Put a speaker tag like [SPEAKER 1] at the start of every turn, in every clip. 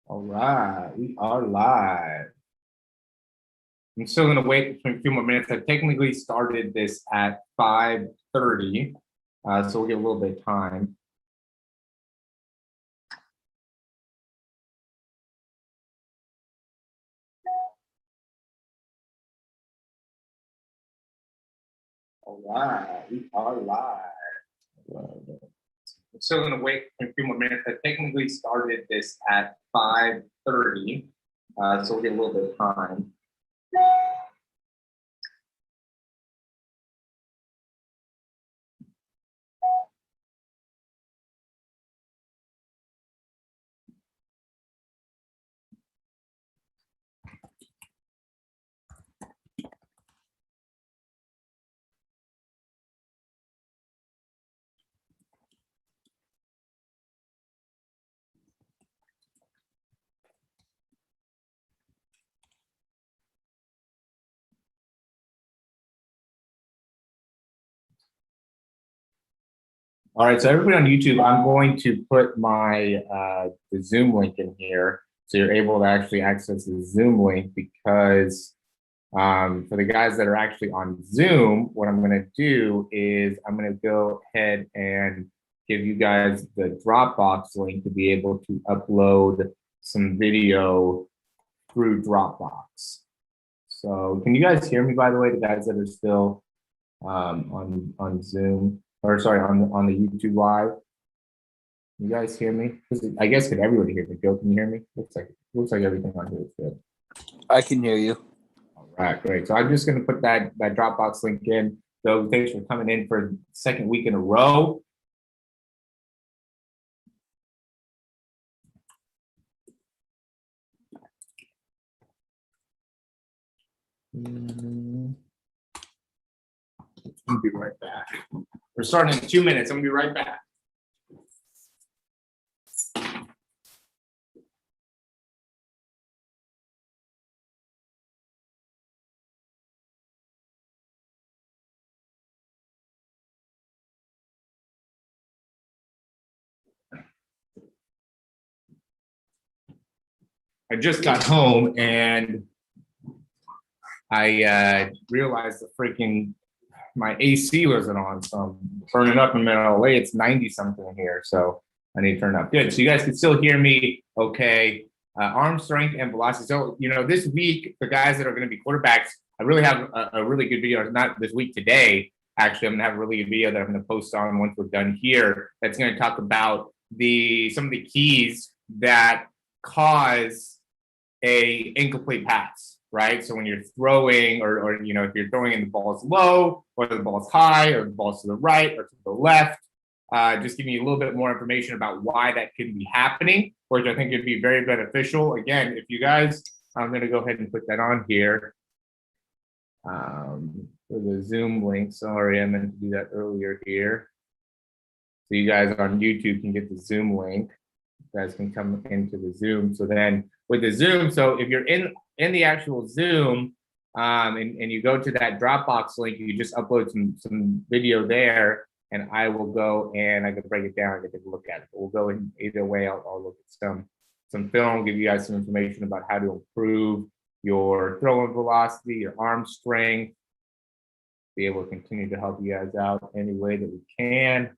[SPEAKER 1] All right, we are live. I'm still gonna wait for a few more minutes. I technically started this at 5:30, so we'll get a little bit of time. All right, we are live. I'm still gonna wait for a few more minutes. I technically started this at 5:30, so we'll get a little bit of time. All right, so everybody on YouTube, I'm going to put my the Zoom link in here so you're able to actually access the Zoom link because for the guys that are actually on Zoom, what I'm going to do is I'm going to go ahead and give you guys the Dropbox link to be able to upload some video through Dropbox. So can you guys hear me, by the way, the guys that are still on Zoom? Or sorry, on the YouTube live. You guys hear me? I guess could everybody hear me? Joe, can you hear me? Looks like everything on here is good.
[SPEAKER 2] I can hear you.
[SPEAKER 1] All right, great. So I'm just gonna put that Dropbox link in. So thanks for coming in for the second week in a row. I'll be right back. We're starting in 2 minutes. I'm gonna be right back. I just got home and I realized my AC wasn't on, so I'm turning up in LA. It's 90 something in here, so I need to turn up. Good. So you guys can still hear me okay. Arm strength and velocity. So, this week, the guys that are going to be quarterbacks, I really have a really good video. Not this week, today. Actually, I'm going to have a really good video that I'm going to post on once we're done here. That's going to talk about some of the keys that cause a incomplete pass. Right. So when you're throwing or if you're throwing and the ball's low or the ball's high or the ball's to the right or to the left, just giving you a little bit more information about why that could be happening, which I think would be very beneficial. Again, if you guys, I'm going to go ahead and put that on here for the Zoom link. Sorry, I meant to do that earlier here. So you guys on YouTube can get the Zoom link. You guys can come into the Zoom. So then with the Zoom, so if you're in the actual Zoom and you go to that Dropbox link, you just upload some video there and I will go and I can break it down and take a look at it. But we'll go in either way. I'll look at some film, give you guys some information about how to improve your throwing velocity, your arm strength, be able to continue to help you guys out any way that we can.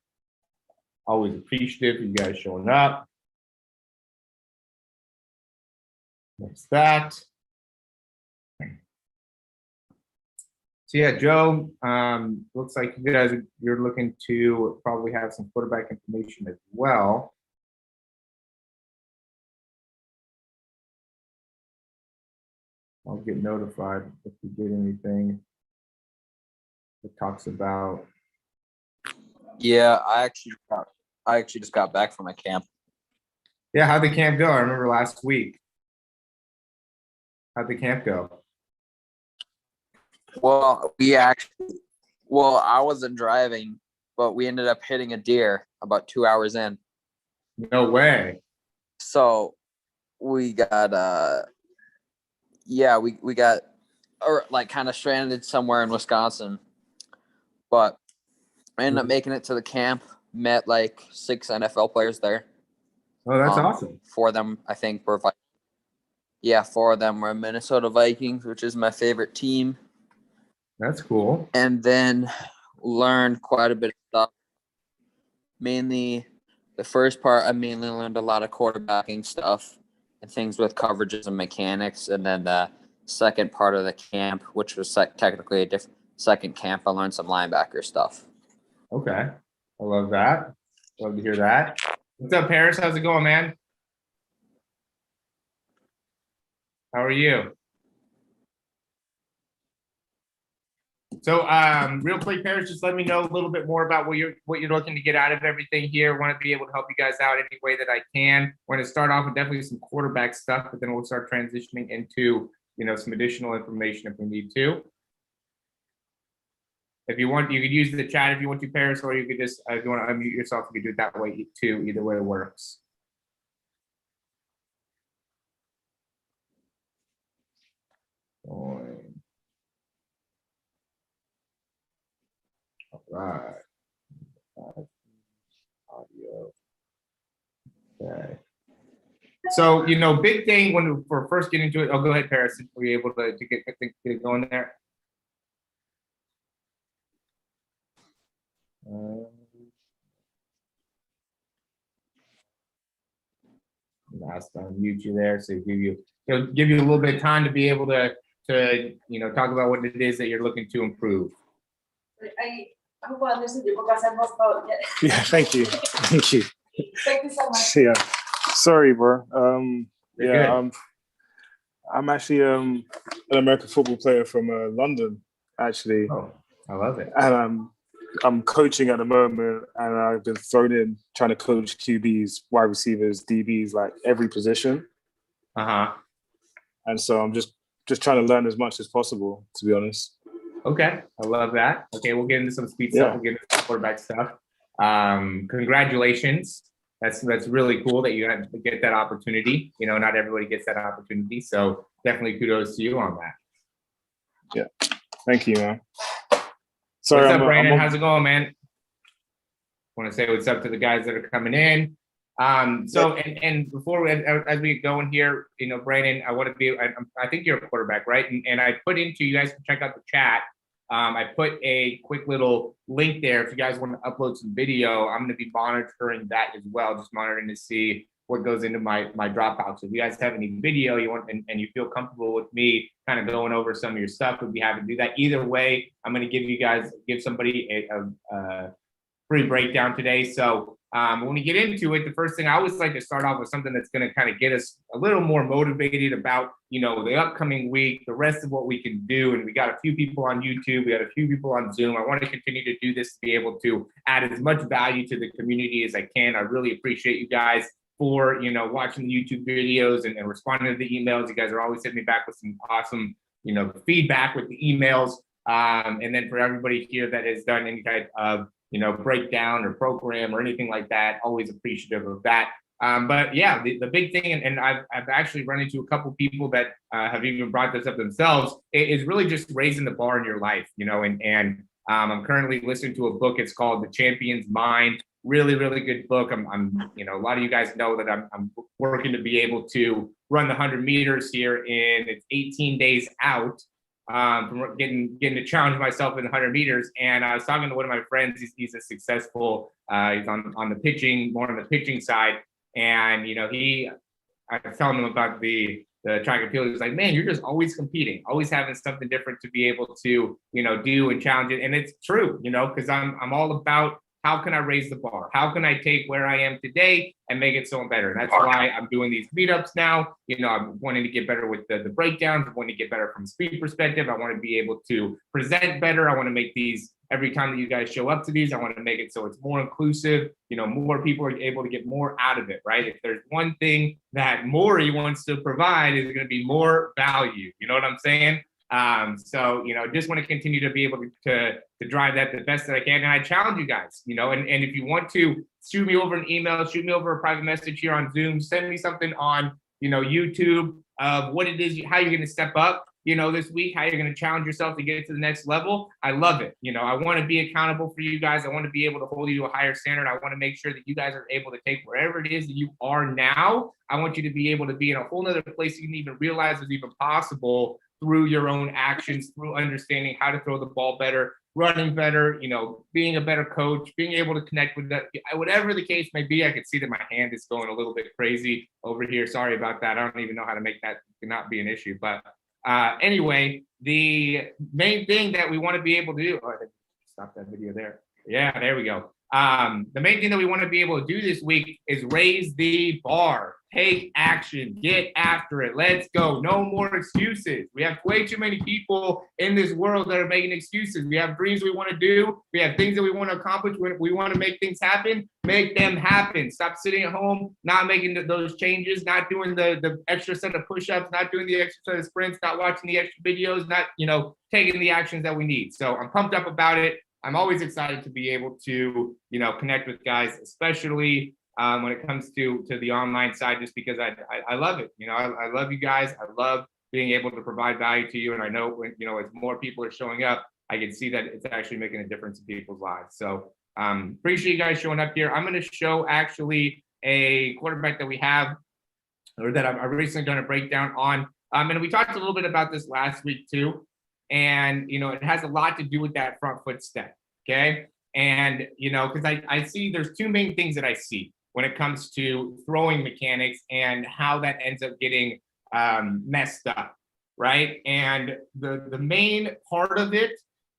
[SPEAKER 1] Always appreciative of you guys showing up. That's that. So yeah, Joe, looks like you guys you're looking to probably have some quarterback information as well. I'll get notified if you get anything that talks about.
[SPEAKER 2] Yeah, I actually just got back from my camp.
[SPEAKER 1] Yeah, how'd the camp go? I remember last week. How'd the camp go?
[SPEAKER 2] Well, I wasn't driving, but we ended up hitting a deer about 2 hours in.
[SPEAKER 1] No way.
[SPEAKER 2] So we got we got kind of stranded somewhere in Wisconsin. But I ended up making it to the camp, met like 6 NFL players there.
[SPEAKER 1] Oh, that's awesome.
[SPEAKER 2] Four of them, I think, were four of them were Minnesota Vikings, which is my favorite team.
[SPEAKER 1] That's cool.
[SPEAKER 2] And then learned quite a bit of stuff. Mainly, the first part, I mainly learned a lot of quarterbacking stuff and things with coverages and mechanics. And then the second part of the camp, which was technically a different second camp, I learned some linebacker stuff.
[SPEAKER 1] Okay. I love that. Love to hear that. What's up, Paris? How's it going, man? How are you? So, real quick, Paris, just let me know a little bit more about what you're looking to get out of everything here. Want to be able to help you guys out any way that I can. We're going to start off with definitely some quarterback stuff, but then we'll start transitioning into, some additional information if we need to. If you want, you could use the chat if you want to, Paris, or you could just, if you want to unmute yourself, you could do it that way too. Either way works. All right. Audio. Okay. So, big thing when we're first getting into it. Oh, go ahead, Paris. Were you able to get it going there? Last unmute you there, so it'll give you a little bit of time to be able to talk about what it is that you're looking to improve.
[SPEAKER 3] Yeah, thank you. Thank you.
[SPEAKER 4] Thank you so much.
[SPEAKER 3] Yeah. Sorry, bro.
[SPEAKER 1] You're good.
[SPEAKER 3] I'm actually an American football player from London, actually.
[SPEAKER 1] Oh, I love it.
[SPEAKER 3] And I'm coaching at the moment, and I've been thrown in trying to coach QBs, wide receivers, DBs, like every position.
[SPEAKER 1] Uh-huh.
[SPEAKER 3] And so I'm just trying to learn as much as possible, to be honest.
[SPEAKER 1] Okay, I love that. Okay, we'll get into some speed stuff. We'll get into some quarterback stuff. Congratulations. That's really cool that you get that opportunity. Not everybody gets that opportunity. So definitely kudos to you on that.
[SPEAKER 3] Yeah. Thank you, man. Sorry,
[SPEAKER 1] what's up, Brandon? How's it going, man? Want to say what's up to the guys that are coming in. So and before as we get going here, Brandon, I think you're a quarterback, right? And I put into, you guys can check out the chat. I put a quick little link there. If you guys want to upload some video, I'm going to be monitoring that as well. Just monitoring to see what goes into my Dropbox. So if you guys have any video you want and you feel comfortable with me kind of going over some of your stuff, we'd be happy to do that. Either way, I'm going to give somebody a free breakdown today. So when we get into it, the first thing I always like to start off with something that's going to kind of get us a little more motivated about, the upcoming week, the rest of what we can do. And we got a few people on YouTube. We got a few people on Zoom. I want to continue to do this to be able to add as much value to the community as I can. I really appreciate you guys for, watching the YouTube videos and responding to the emails. You guys are always hitting me back with some awesome, feedback with the emails. And then for everybody here that has done any type of, breakdown or program or anything like that, always appreciative of that. But yeah, the big thing, and I've actually run into a couple people that have even brought this up themselves, is really just raising the bar in your life, and I'm currently listening to a book. It's called The Champion's Mind. Really, really good book. I'm a lot of you guys know that I'm working to be able to run the 100 meters here in, it's 18 days out. From getting to challenge myself in the 100 meters. And I was talking to one of my friends. He's a successful, he's on the pitching, more on the pitching side. And, I was telling him about the track and field. He was like, man, you're just always competing, always having something different to be able to, do and challenge it. And it's true, because I'm all about, how can I raise the bar? How can I take where I am today and make it so better? And that's why I'm doing these meetups now. I'm wanting to get better with the breakdowns. I want to get better from a speed perspective. I want to be able to present better. I want to make these, every time that you guys show up to these, I want to make it so it's more inclusive. More people are able to get more out of it, right? If there's one thing that Maury wants to provide, is going to be more value. You know what I'm saying? So, just want to continue to be able to drive that the best that I can. And I challenge you guys, and if you want to shoot me over an email, shoot me over a private message here on Zoom, send me something on, YouTube of what it is, how you're going to step up. this week, how you're going to challenge yourself to get to the next level. I love it. I want to be accountable for you guys. I want to be able to hold you to a higher standard. I want to make sure that you guys are able to take wherever it is that you are now. I want you to be able to be in a whole nother place you didn't even realize was even possible through your own actions, through understanding how to throw the ball better, running better, being a better coach, being able to connect with that, whatever the case may be. I can see that my hand is going a little bit crazy over here. Sorry about that. I don't even know how to make that not be an issue. But anyway, the main thing that we want to be able to do, stop that video there. Yeah, there we go. The main thing that we want to be able to do this week is raise the bar. Take action, get after it. Let's go. No more excuses. We have way too many people in this world that are making excuses. We have dreams we want to do. We have things that we want to accomplish. We want to make things happen. Make them happen. Stop sitting at home, not making those changes, not doing the extra set of push-ups, not doing the extra set of sprints, not watching the extra videos, not, taking the actions that we need. So I'm pumped up about it. I'm always excited to be able to, connect with guys, especially when it comes to the online side, just because I love it. I love you guys. I love being able to provide value to you. And I know when, as more people are showing up, I can see that it's actually making a difference in people's lives. So appreciate you guys showing up here. I'm going to show actually a quarterback that we have, or that I'm recently done a breakdown on. And we talked a little bit about this last week too. And, it has a lot to do with that front foot step. Okay. And, because I see there's two main things that I see when it comes to throwing mechanics and how that ends up getting messed up. Right. And the main part of it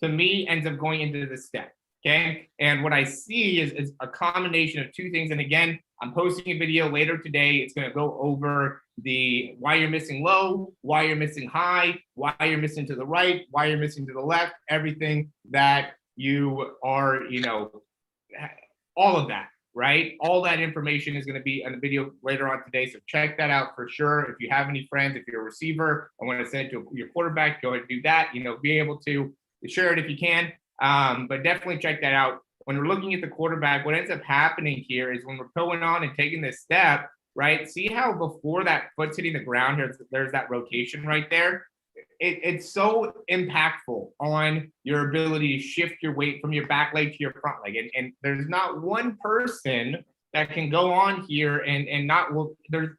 [SPEAKER 1] to me ends up going into the step. Okay. And what I see is a combination of two things. And again, I'm posting a video later today. It's going to go over why you're missing low, why you're missing high, why you're missing to the right, why you're missing to the left, everything that you are, all of that, right? All that information is going to be in the video later on today. So check that out for sure. If you have any friends, if you're a receiver, I want to send it to your quarterback, go ahead and do that, be able to share it if you can. But definitely check that out. When we're looking at the quarterback, what ends up happening here is when we're going on and taking this step, right? See how before that foot's hitting the ground, there's that rotation right there. It's so impactful on your ability to shift your weight from your back leg to your front leg. And there's not one person that can go on here and not, well, there's,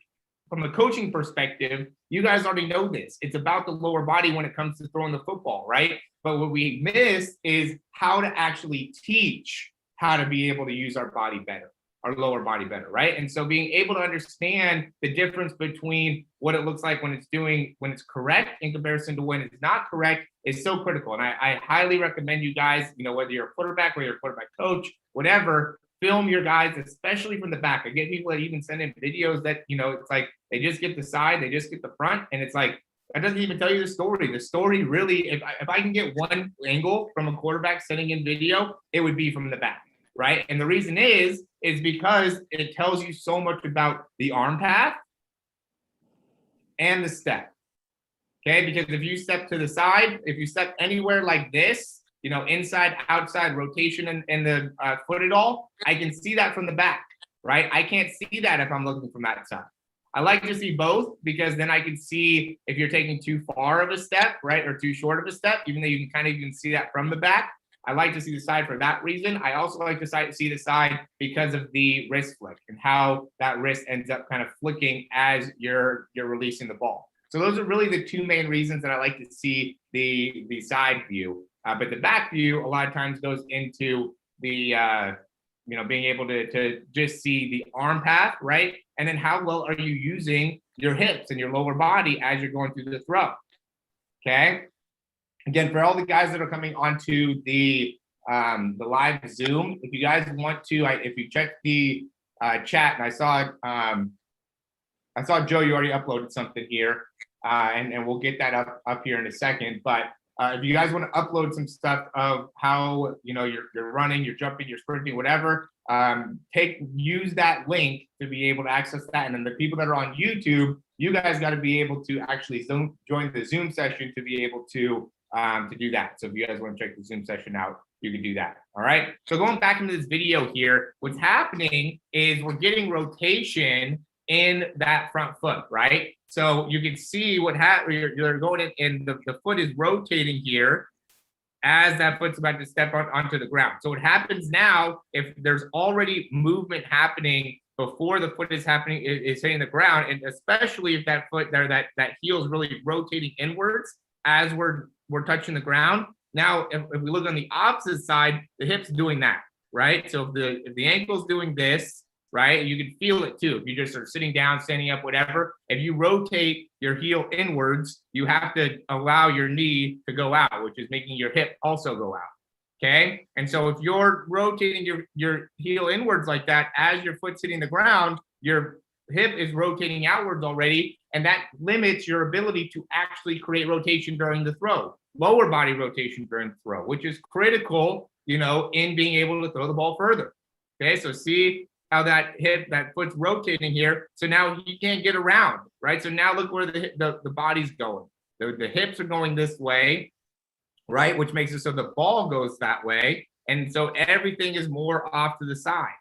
[SPEAKER 1] from a coaching perspective, you guys already know this. It's about the lower body when it comes to throwing the football, right? But what we miss is how to actually teach how to be able to use our body better, our lower body better, right? And so being able to understand the difference between what it looks like when it's correct in comparison to when it's not correct is so critical. And I highly recommend you guys, whether you're a quarterback, whether you're a quarterback coach, whatever, film your guys, especially from the back. I get people that even send in videos that, it's like they just get the side, they just get the front, and it's like, that doesn't even tell you the story. The story really, if I can get one angle from a quarterback sending in video, it would be from the back, right? And the reason is because it tells you so much about the arm path and the step, okay? Because if you step to the side, if you step anywhere like this, inside, outside, rotation, and the foot at all, I can see that from the back, right? I can't see that if I'm looking from that side. I like to see both because then I can see if you're taking too far of a step, right, or too short of a step, even though you can kind of even see that from the back. I like to see the side for that reason. I also like to see the side because of the wrist flick and how that wrist ends up kind of flicking as you're releasing the ball. So those are really the two main reasons that I like to see the side view. But the back view a lot of times goes into the being able to just see the arm path, right? And then how well are you using your hips and your lower body as you're going through the throw, okay? Again, for all the guys that are coming onto the live Zoom, if you guys want to, if you check the chat, and I saw Joe, you already uploaded something here, and we'll get that up here in a second. But if you guys want to upload some stuff of how you're running, you're jumping, you're sprinting, whatever, use that link to be able to access that. And then the people that are on YouTube, you guys got to be able to actually join the Zoom session to be able to do that. So if you guys want to check the Zoom session out, you can do that. All right. So going back into this video here, what's happening is we're getting rotation in that front foot, right? So you can see what you're going in, and the foot is rotating here as that foot's about to step onto the ground. So what happens now, if there's already movement happening before the foot is hitting the ground, and especially if that foot there, that heel is really rotating inwards as we're touching the ground. Now, if we look on the opposite side, the hip's doing that, right? So if the ankle's doing this, right, you can feel it too. If you just are sitting down, standing up, whatever, if you rotate your heel inwards, you have to allow your knee to go out, which is making your hip also go out. Okay. And so if you're rotating your heel inwards like that, as your foot's hitting the ground, your hip is rotating outwards already. And that limits your ability to actually create rotation during the throw, lower body rotation during the throw, which is critical, in being able to throw the ball further. Okay. So see how that foot's rotating here. So now he can't get around, right? So now look where the body's going. The hips are going this way, right? Which makes it so the ball goes that way. And so everything is more off to the side,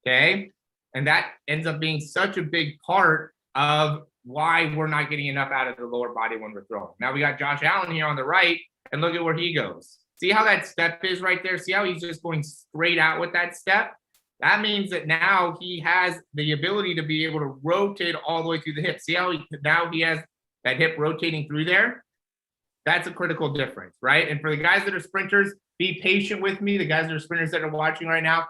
[SPEAKER 1] okay? And that ends up being such a big part of why we're not getting enough out of the lower body when we're throwing. Now we got Josh Allen here on the right, and look at where he goes. See how that step is right there? See how he's just going straight out with that step? That means that now he has the ability to be able to rotate all the way through the hip. See how now he has that hip rotating through there? That's a critical difference, right? And for the guys that are sprinters, be patient with me. The guys that are sprinters that are watching right now,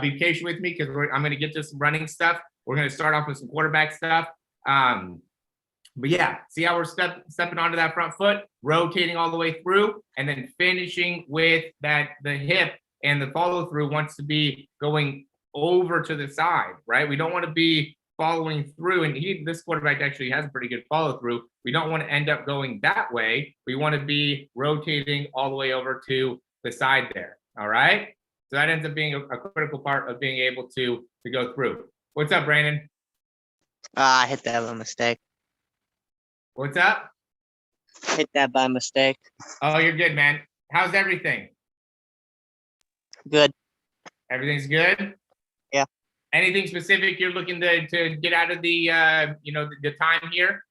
[SPEAKER 1] be patient with me because I'm going to get to some running stuff. We're going to start off with some quarterback stuff. But yeah, see how we're stepping onto that front foot, rotating all the way through, and then finishing with the hip, and the follow through wants to be going over to the side, right? We don't want to be following through, and this quarterback actually has a pretty good follow through. We don't want to end up going that way. We want to be rotating all the way over to the side there. All right. So that ends up being a critical part of being able to go through. What's up, Brandon?
[SPEAKER 4] I hit that by mistake.
[SPEAKER 1] What's up?
[SPEAKER 4] Hit that by mistake.
[SPEAKER 1] Oh, you're good, man. How's everything?
[SPEAKER 4] Good.
[SPEAKER 1] Everything's good?
[SPEAKER 4] Yeah.
[SPEAKER 1] Anything specific you're looking to get out of the the time here?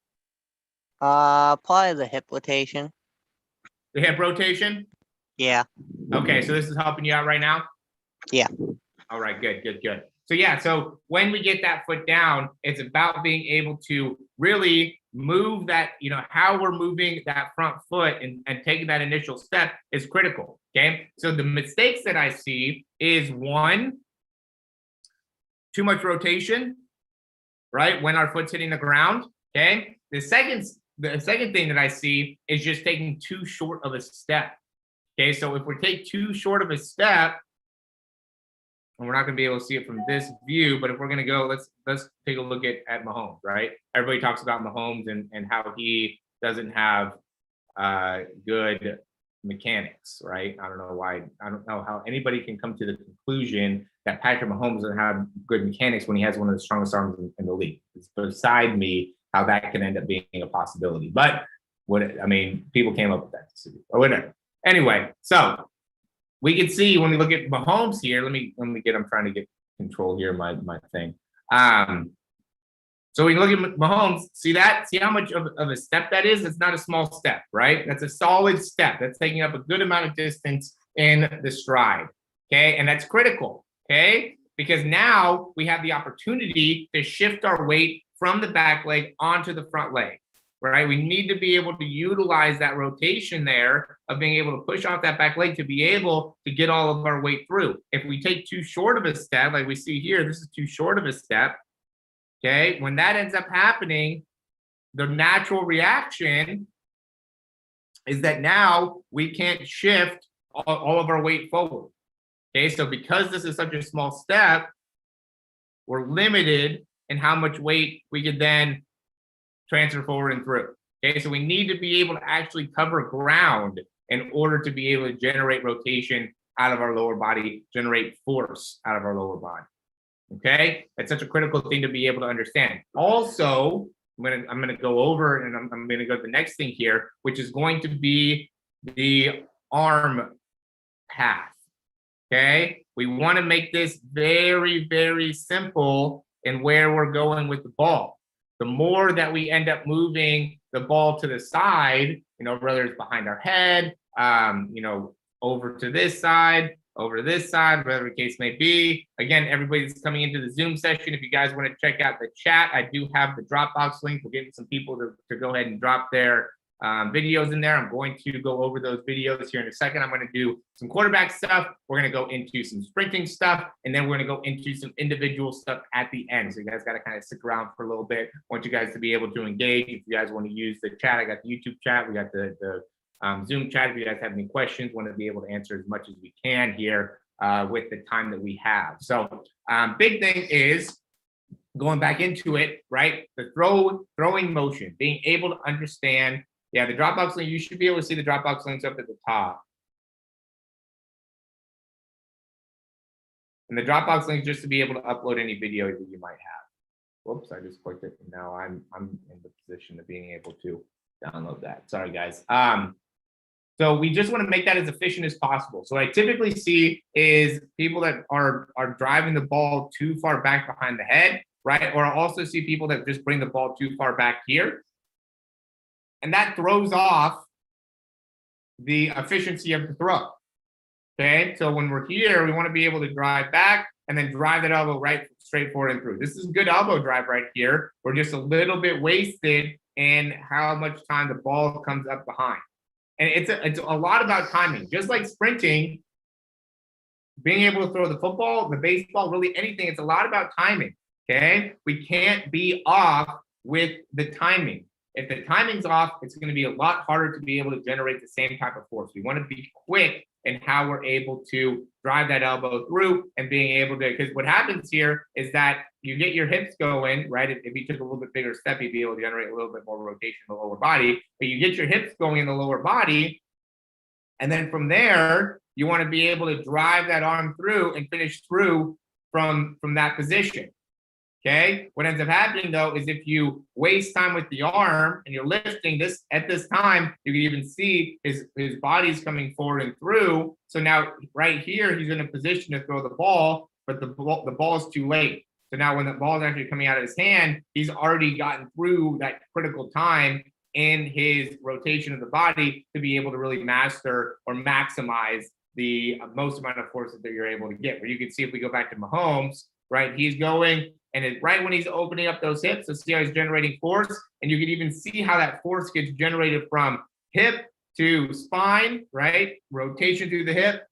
[SPEAKER 4] Probably the hip rotation.
[SPEAKER 1] The hip rotation?
[SPEAKER 4] Yeah.
[SPEAKER 1] Okay, so this is helping you out right now?
[SPEAKER 4] Yeah.
[SPEAKER 1] All right, good. So yeah, so when we get that foot down, it's about being able to really move that, how we're moving that front foot and taking that initial step is critical, okay? So the mistakes that I see is one, too much rotation, right? When our foot's hitting the ground, okay? The second thing that I see is just taking too short of a step, okay? So if we take too short of a step, and we're not going to be able to see it from this view, but if we're going to go, let's take a look at Mahomes, right? Everybody talks about Mahomes and how he doesn't have good mechanics, right? I don't know why. I don't know how anybody can come to the conclusion that Patrick Mahomes doesn't have good mechanics when he has one of the strongest arms in the league. It's beside me how that can end up being a possibility. But people came up with that or whatever. Anyway, so we can see when we look at Mahomes here. Let me get. I'm trying to get control here. My thing. So we look at Mahomes. See that? See how much of a step that is? It's not a small step, right? That's a solid step. That's taking up a good amount of distance in the stride. Okay, and that's critical. Okay, because now we have the opportunity to shift our weight from the back leg onto the front leg. Right, we need to be able to utilize that rotation there of being able to push off that back leg to be able to get all of our weight through. If we take too short of a step, like we see here, this is too short of a step. Okay, when that ends up happening, the natural reaction is that now we can't shift all of our weight forward. Okay, so because this is such a small step, we're limited in how much weight we could then transfer forward and through. Okay, so we need to be able to actually cover ground in order to be able to generate rotation out of our lower body, generate force out of our lower body. Okay, that's such a critical thing to be able to understand. Also, I'm gonna go over and I'm gonna go to the next thing here, which is going to be the arm path. Okay, we want to make this very, very simple in where we're going with the ball. the more that we end up moving the ball to the side, whether it's behind our head, over to this side, over to this side, whatever the case may be. Again, everybody's coming into the Zoom session. If you guys want to check out the chat, I do have the Dropbox link. We're getting some people to go ahead and drop their videos in there. I'm going to go over those videos here in a second. I'm going to do some quarterback stuff. We're going to go into some sprinting stuff, and then we're going to go into some individual stuff at the end. So you guys got to kind of stick around for a little bit. I want you guys to be able to engage. If you guys want to use the chat, I got the YouTube chat. We got the Zoom chat. If you guys have any questions, want to be able to answer as much as we can here with the time that we have. So big thing is going back into it, right? The throwing motion, being able to understand. Yeah, the Dropbox link, you should be able to see the Dropbox links up at the top. And the Dropbox link just to be able to upload any video that you might have. Whoops, I just clicked it. And now I'm in the position of being able to download that. Sorry, guys. So we just want to make that as efficient as possible. So what I typically see is people that are driving the ball too far back behind the head, right? Or I also see people that just bring the ball too far back here. And that throws off the efficiency of the throw. Okay, so when we're here, we want to be able to drive back and then drive that elbow right straight forward and through. This is a good elbow drive right here. We're just a little bit wasted in how much time the ball comes up behind. And it's a lot about timing. Just like sprinting, being able to throw the football, the baseball, really anything, it's a lot about timing. Okay, we can't be off with the timing. If the timing's off, it's going to be a lot harder to be able to generate the same type of force. We want to be quick in how we're able to drive that elbow through and being able to, because what happens here is that you get your hips going, right? If you took a little bit bigger step, you'd be able to generate a little bit more rotation in the lower body, but you get your hips going in the lower body. And then from there, you want to be able to drive that arm through and finish through from that position. Okay, what ends up happening though is if you waste time with the arm and you're lifting this at this time, you can even see his body's coming forward and through. So now right here, he's in a position to throw the ball, but the ball is too late. So now when the ball is actually coming out of his hand, he's already gotten through that critical time in his rotation of the body to be able to really master or maximize the most amount of force that you're able to get. Where you can see if we go back to Mahomes, right, he's going, and it's right when he's opening up those hips, so see how he's generating force, and you can even see how that force gets generated from hip to spine, right? Rotation through the hip,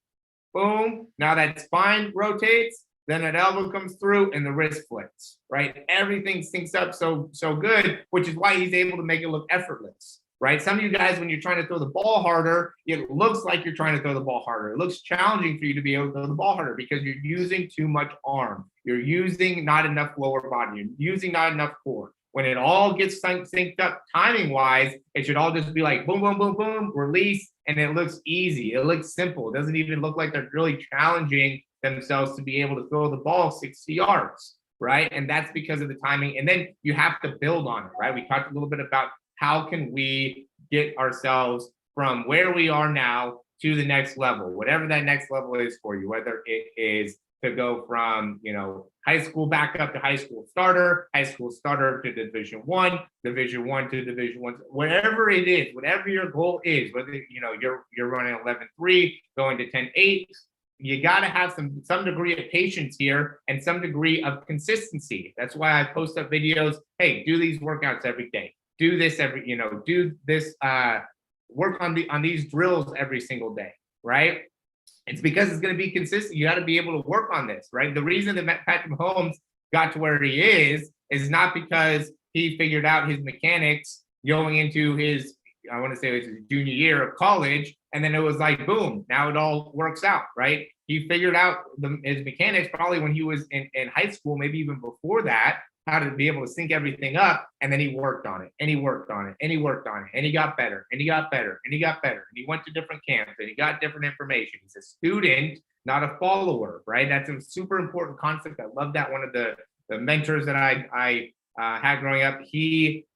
[SPEAKER 1] boom. Now that spine rotates, then that elbow comes through and the wrist flips, right? Everything syncs up so good, which is why he's able to make it look effortless, right? Some of you guys, when you're trying to throw the ball harder, it looks like you're trying to throw the ball harder. It looks challenging for you to be able to throw the ball harder because you're using too much arm. You're using not enough lower body. You're using not enough core. When it all gets synced up timing-wise, it should all just be like boom, boom, boom, boom, release, and it looks easy. It looks simple. It doesn't even look like they're really challenging themselves to be able to throw the ball 60 yards, right? And that's because of the timing. And then you have to build on it, right? We talked a little bit about how can we get ourselves from where we are now to the next level, whatever that next level is for you, whether it is to go from, high school back up to high school starter to Division I, Division I to Division I, whatever it is, whatever your goal is, whether, you're running 11-3, going to 10-8, you got to have some degree of patience here and some degree of consistency. That's why I post up videos. Hey, do these workouts every day. Do this do this, work on these drills every single day, right? It's because it's going to be consistent. You got to be able to work on this, right? The reason that Patrick Mahomes got to where he is not because he figured out his mechanics going into his, I want to say it was his junior year of college, and then it was like, boom, now it all works out, right? He figured out his mechanics probably when he was in high school, maybe even before that, how to be able to sync everything up. And then he worked on it and he worked on it and he worked on it and he got better and he got better and he got better. And he went to different camps and he got different information. He's a student, not a follower, right? That's a super important concept. I love that. One of the mentors that I had growing up, he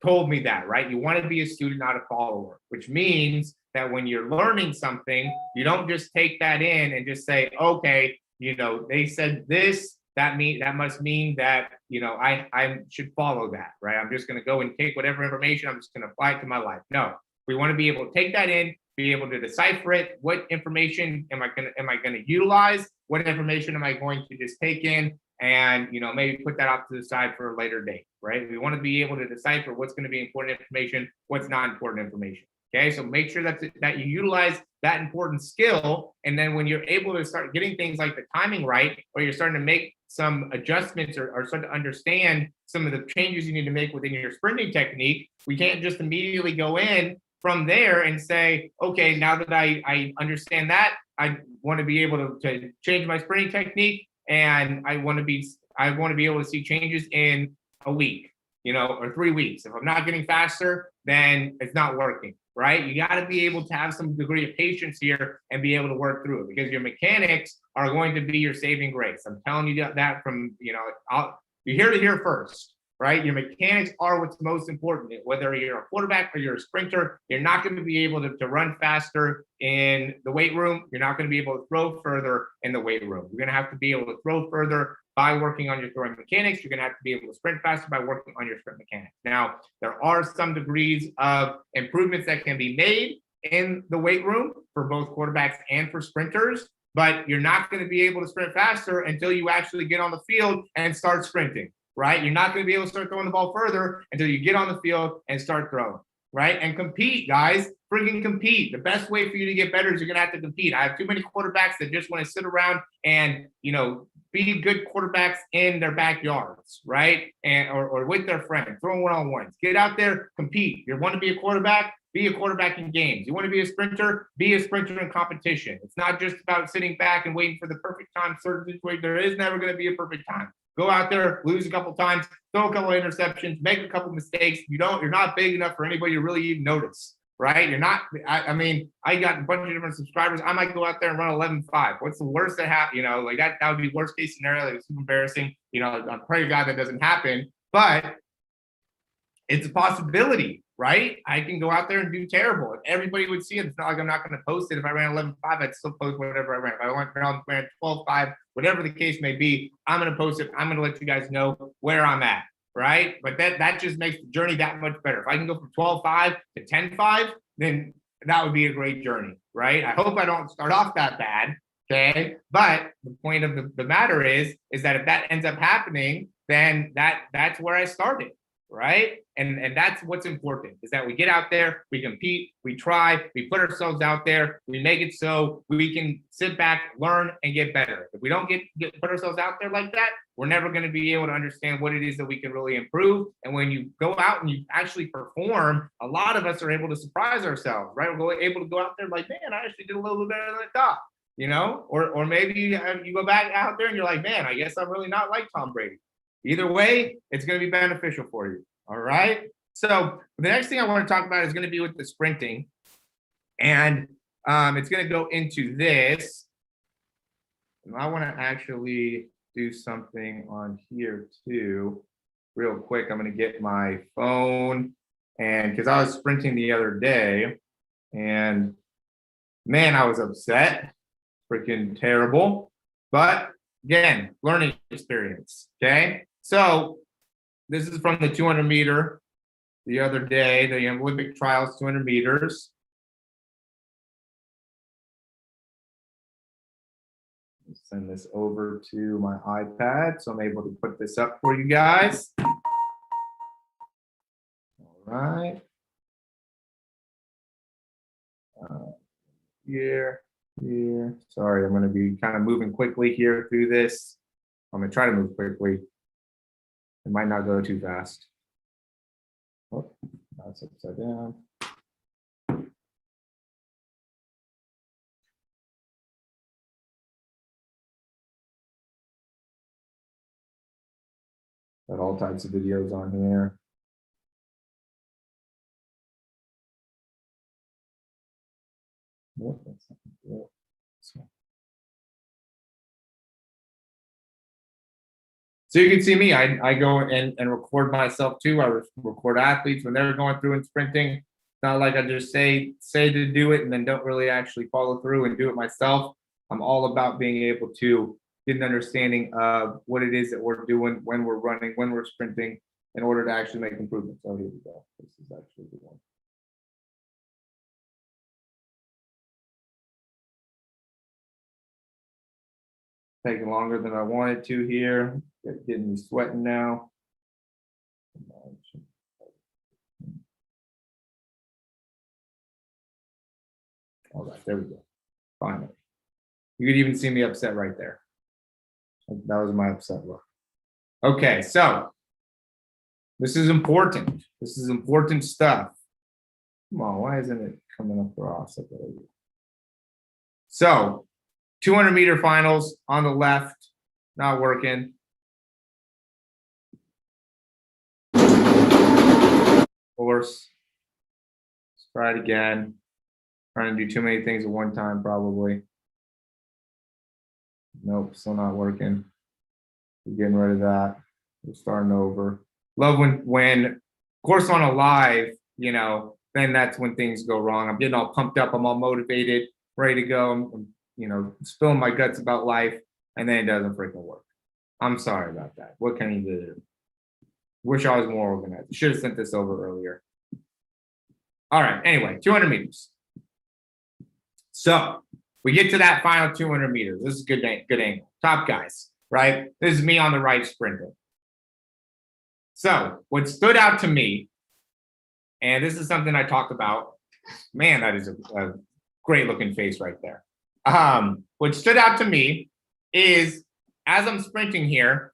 [SPEAKER 1] told me that, right? You want to be a student, not a follower, which means that when you're learning something, you don't just take that in and just say, okay, they said this, that must mean that, I should follow that, right? I'm just going to go and take whatever information, I'm just going to apply it to my life. No, we want to be able to take that in, be able to decipher it. What information am I going to utilize? What information am I going to just take in and, maybe put that off to the side for a later date, right? We want to be able to decipher what's going to be important information, what's not important information. Okay, so make sure that you utilize that important skill. And then when you're able to start getting things like the timing right, or you're starting to make some adjustments or start to understand some of the changes you need to make within your sprinting technique, we can't just immediately go in from there and say, okay, now that I understand that, I want to be able to change my sprinting technique, and I want to be able to see changes in a week, or 3 weeks. If I'm not getting faster, then it's not working. Right? You got to be able to have some degree of patience here and be able to work through it, because your mechanics are going to be your saving grace. I'm telling you that from, you're here to hear first, right? Your mechanics are what's most important. Whether you're a quarterback or you're a sprinter, you're not going to be able to run faster in the weight room. You're not going to be able to throw further in the weight room. You're going to have to be able to throw further by working on your throwing mechanics. You're going to have to be able to sprint faster by working on your sprint mechanics. Now, there are some degrees of improvements that can be made in the weight room for both quarterbacks and for sprinters, but you're not going to be able to sprint faster until you actually get on the field and start sprinting, right? You're not going to be able to start throwing the ball further until you get on the field and start throwing, right? And compete, guys. Freaking compete. The best way for you to get better is you're going to have to compete. I have too many quarterbacks that just want to sit around and, be good quarterbacks in their backyards, right? And or with their friends, throwing one-on-ones. Get out there, compete. You want to be a quarterback? Be a quarterback in games. You want to be a sprinter? Be a sprinter in competition. It's not just about sitting back and waiting for the perfect time. Certain situations, there is never going to be a perfect time. Go out there, lose a couple times, throw a couple of interceptions, make a couple mistakes. You're not big enough for anybody to really even notice. Right? You're not, I got a bunch of different subscribers. I might go out there and run 11.5. What's the worst that happen? That would be worst case scenario. Like, it's super embarrassing. I pray to God that doesn't happen, but it's a possibility, right? I can go out there and do terrible. If everybody would see it, it's not like I'm not going to post it. If I ran 11.5, I'd still post whatever I ran. If I ran 12.5, whatever the case may be, I'm going to post it. I'm going to let you guys know where I'm at. Right? But that just makes the journey that much better. If I can go from 12.5 to 10.5, then that would be a great journey, right? I hope I don't start off that bad, okay? But the point of the matter is that if that ends up happening, then that's where I started, right? And that's what's important, is that we get out there, we compete, we try, we put ourselves out there, we make it so we can sit back, learn, and get better. If we don't put ourselves out there like that, we're never going to be able to understand what it is that we can really improve. And when you go out and you actually perform, a lot of us are able to surprise ourselves, right? We're able to go out there like, man, I actually did a little bit better than I thought, or maybe you go back out there and you're like, man, I guess I'm really not like Tom Brady. Either way, it's going to be beneficial for you. All right. So the next thing I want to talk about is going to be with the sprinting. And it's going to go into this. And I want to actually do something on here too, real quick. I'm going to get my phone, and because I was sprinting the other day, and man, I was upset. Freaking terrible. But again, learning experience. Okay. So this is from the 200 meter the other day, the Olympic trials, 200 meters. Send this over to my iPad so I'm able to put this up for you guys. All right. Here. Sorry, I'm going to be kind of moving quickly here through this. I'm going to try to move quickly. It might not go too fast. Oh, that's upside down. Got all types of videos on here. Oh, that's not good. So you can see me, I go and record myself too. I record athletes when they're going through and sprinting. It's not like I just say to do it and then don't really actually follow through and do it myself. I'm all about being able to, get an understanding of what it is that we're doing when we're running, when we're sprinting, in order to actually make improvements. So here we go. This is actually the one. Taking longer than I wanted to here. Getting me sweating now. All right, there we go. Finally. You could even see me upset right there. That was my upset look. Okay, so this is important. This is important stuff. Come on, why isn't it coming up for us? So 200-meter finals on the left, not working. Course. Let's try it again. Trying to do too many things at one time, probably. Nope, still not working. We're getting rid of that. We're starting over. Love when course on a live, you know, then that's when things go wrong. I'm getting all pumped up. I'm all motivated, ready to go. I'm you know, spilling my guts about life, and then it doesn't freaking work. I'm sorry about that. What can you do? Wish I was more organized. Should have sent this over earlier. All right, anyway, 200 meters. So we get to that final 200 meters. This is good angle. Top guys, right? This is me on the right sprinting. So what stood out to me, and this is something I talked about, man, that is a great looking face right there. What stood out to me is as I'm sprinting here,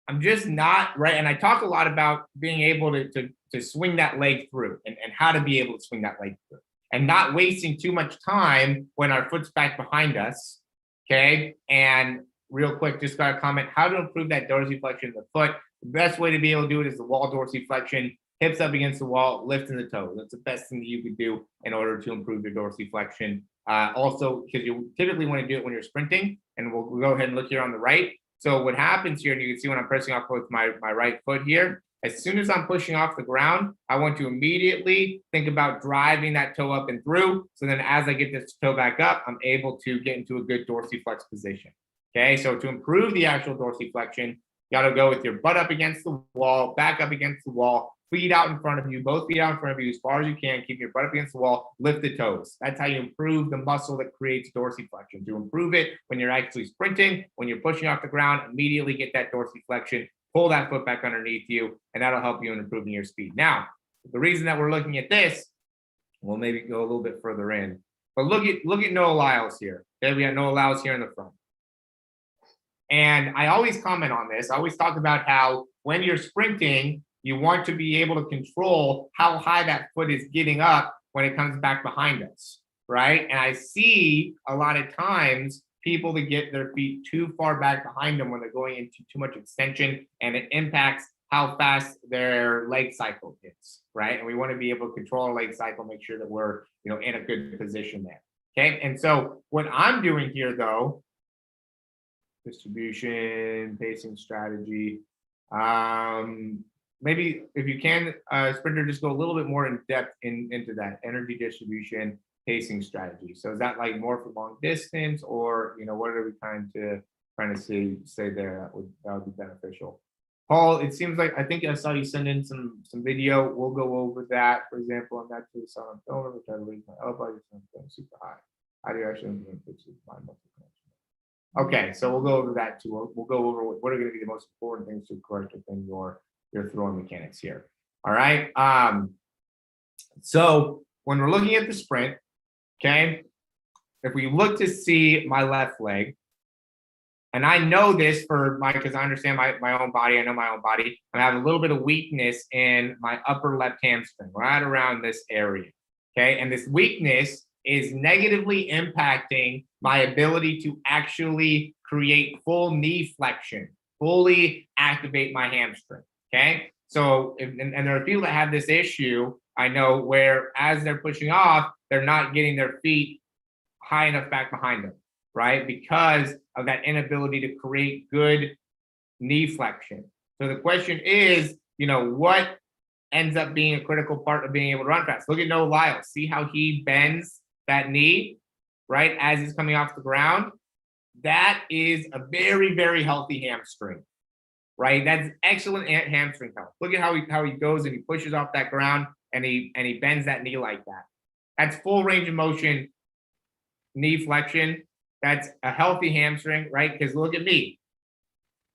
[SPEAKER 1] I'm just not right. And I talk a lot about being able to swing that leg through and how to be able to swing that leg through and not wasting too much time when our foot's back behind us. Okay. And real quick, just got a comment, how to improve that dorsiflexion of the foot. The best way to be able to do it is the wall dorsiflexion, hips up against the wall, lifting the toes. That's the best thing that you could do in order to improve your dorsiflexion. Also, because you typically want to do it when you're sprinting, and we'll go ahead and look here on the right. So what happens here, and you can see when I'm pressing off with my right foot here, as soon as I'm pushing off the ground, I want to immediately think about driving that toe up and through. So then as I get this toe back up, I'm able to get into a good dorsiflex position. Okay, so to improve the actual dorsiflexion, you got to go with your butt up against the wall, back up against the wall, feet out in front of you, both feet out in front of you as far as you can, keep your butt up against the wall, lift the toes. That's how you improve the muscle that creates dorsiflexion. To improve it when you're actually sprinting, when you're pushing off the ground, immediately get that dorsiflexion, pull that foot back underneath you, and that'll help you in improving your speed. Now, the reason that we're looking at this, we'll maybe go a little bit further in, but look at Noah Lyles here. Okay, we got Noah Lyles here in the front. And I always comment on this. I always talk about how when you're sprinting, you want to be able to control how high that foot is getting up when it comes back behind us, right? And I see a lot of times people that get their feet too far back behind them when they're going into too much extension, and it impacts how fast their leg cycle is, right? And we want to be able to control our leg cycle, make sure that we're, you know, in a good position there. Okay. And so what I'm doing here though, distribution, pacing strategy, maybe if you can, sprinter, just go a little bit more in depth into that energy distribution, pacing strategy. So is that like more for long distance, or, you know, what are we trying to say there that would be beneficial? Paul, it seems like, I think I saw you send in some video. We'll go over that. For example, I'm actually on film, which I raise my elbow, super high. How do you actually implement this with my muscle connection? Okay, so we'll go over that too. We'll go over what are going to be the most important things to correct within your throwing mechanics here. All right. So when we're looking at the sprint, okay, if we look to see my left leg, and I know this because I understand my own body, I know my own body, I have a little bit of weakness in my upper left hamstring, right around this area. Okay, and this weakness is negatively impacting my ability to actually create full knee flexion, fully activate my hamstring. Okay, so and there are people that have this issue, I know, where as they're pushing off, they're not getting their feet high enough back behind them, right? Because of that inability to create good knee flexion. So the question is, you know, what ends up being a critical part of being able to run fast? Look at Noah Lyles. See how he bends that knee, right, as he's coming off the ground? that is a very, very healthy hamstring, right? That's excellent hamstring health. Look at how he goes and he pushes off that ground and he bends that knee like that. That's full range of motion knee flexion. That's a healthy hamstring, right? Because look at me.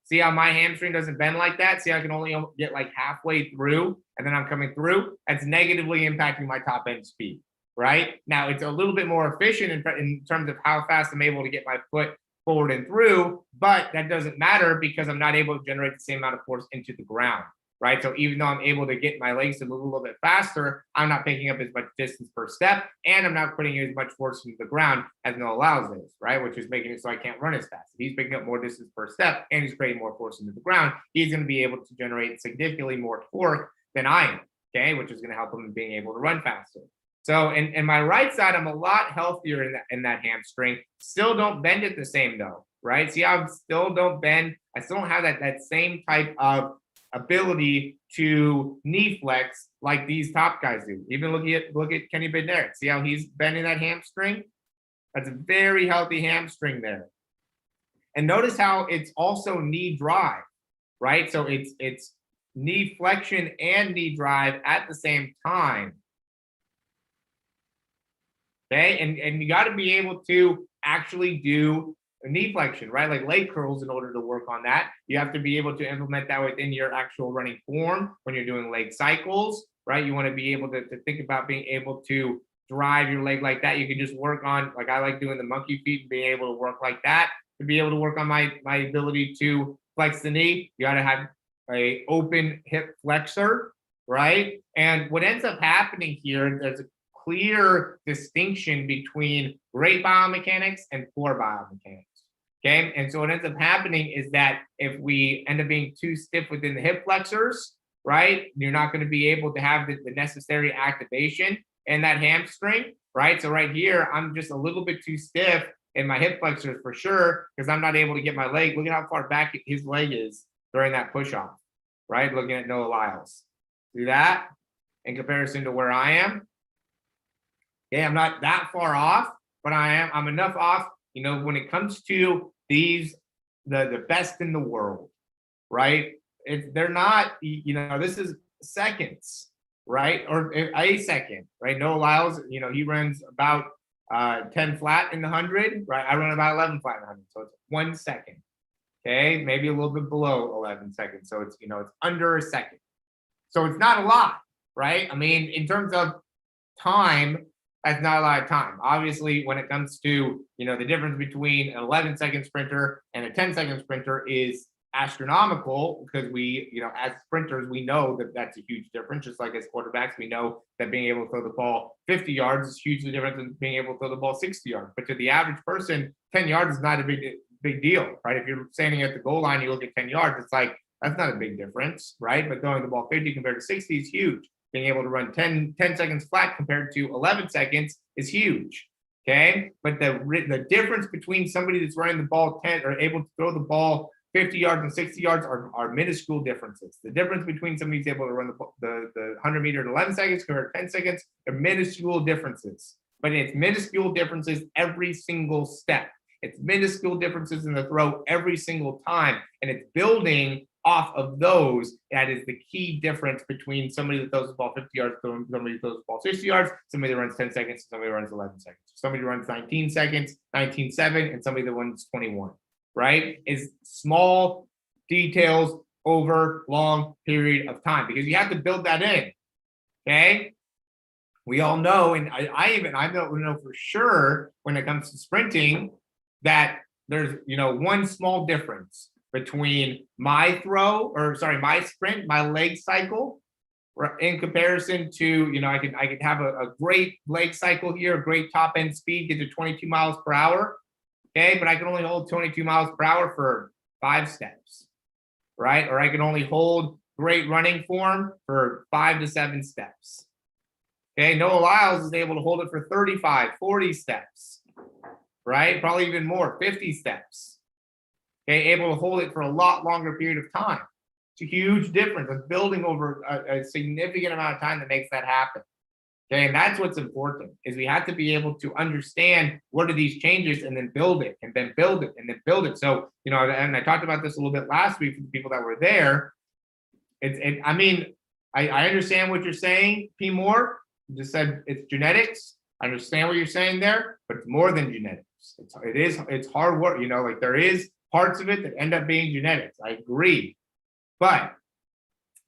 [SPEAKER 1] See how my hamstring doesn't bend like that? See, I can only get like halfway through and then I'm coming through. That's negatively impacting my top end speed, right? Now it's a little bit more efficient in terms of how fast I'm able to get my foot forward and through, but that doesn't matter because I'm not able to generate the same amount of force into the ground, right? So even though I'm able to get my legs to move a little bit faster, I'm not picking up as much distance per step, and I'm not putting as much force into the ground as Noah Lyles is, right? Which is making it so I can't run as fast. If he's picking up more distance per step and he's creating more force into the ground, he's going to be able to generate significantly more torque than I am, okay? Which is going to help him in being able to run faster. So in my right side, I'm a lot healthier in that hamstring. Still don't bend it the same though, right? See how I still don't bend? I still don't have that same type of ability to knee flex like these top guys do. Even look at Kenny Bednarik. See how he's bending that hamstring? That's a very healthy hamstring there. And notice how it's also knee drive, right? So it's knee flexion and knee drive at the same time. Okay, and you got to be able to actually do a knee flexion, right? Like leg curls. In order to work on that, you have to be able to implement that within your actual running form when you're doing leg cycles, right? You want to be able to think about being able to drive your leg like that. You can just work on, like I like doing the monkey feet and being able to work like that. To be able to work on my ability to flex the knee, you got to have a open hip flexor, right? And what ends up happening here, there's a clear distinction between great biomechanics and poor biomechanics. Okay. And so what ends up happening is that if we end up being too stiff within the hip flexors, right, you're not going to be able to have the necessary activation in that hamstring, right? So right here, I'm just a little bit too stiff in my hip flexors for sure, because I'm not able to get my leg. Look at how far back his leg is during that push off, right? Looking at Noah Lyles. Do that in comparison to where I am. Yeah, I'm not that far off, but I'm enough off, you know, when it comes to these, the best in the world, right? They're not, you know, this is seconds, right? Or a second, right? Noah Lyles, you know, he runs about 10 flat in the 100, right? I run about 11 flat in the 100. So it's 1 second, okay? Maybe a little bit below 11 seconds. So it's, you know, it's under a second. So it's not a lot, right? I mean, in terms of time, that's not a lot of time. Obviously, when it comes to, you know, the difference between an 11-second sprinter and a 10-second sprinter is astronomical, because we, you know, as sprinters, we know that that's a huge difference. Just like as quarterbacks, we know that being able to throw the ball 50 yards is hugely different than being able to throw the ball 60 yards. But to the average person, 10 yards is not a big deal, right? If you're standing at the goal line, you look at 10 yards, it's like, that's not a big difference, right? But throwing the ball 50 compared to 60 is huge. Being able to run 10 seconds flat compared to 11 seconds is huge, okay? But the difference between somebody that's running the ball 10 or able to throw the ball 50 yards and 60 yards are minuscule differences. The difference between somebody who's able to run the 100 meter in 11 seconds compared to 10 seconds are minuscule differences. But it's minuscule differences every single step. It's minuscule differences in the throw every single time. And it's building off of those. That is the key difference between somebody that throws the ball 50 yards, somebody that throws the ball 60 yards, somebody that runs 10 seconds, somebody that runs 11 seconds, somebody that runs 19 seconds, 19.7, and somebody that runs 21, right? Is small details over long period of time, because you have to build that in, okay? We all know, and I don't know for sure when it comes to sprinting, that there's, you know, one small difference between my sprint, my leg cycle, in comparison to, you know, I could have a great leg cycle here, a great top end speed, get to 22 miles per hour, okay, but I can only hold 22 miles per hour for 5 steps, right? Or I can only hold great running form for 5 to 7 steps. Okay, Noah Lyles is able to hold it for 35, 40 steps, right? Probably even more, 50 steps. Okay, able to hold it for a lot longer period of time. It's a huge difference. It's building over a significant amount of time that makes that happen. Okay, and that's what's important is we have to be able to understand what are these changes and then build it and then build it and then build it. So, you know, and I talked about this a little bit last week for the people that were there. I mean, I understand what you're saying, P. Moore. You just said it's genetics. I understand what you're saying there, but it's more than genetics. It's hard work, you know, like there is parts of it that end up being genetics. I agree. But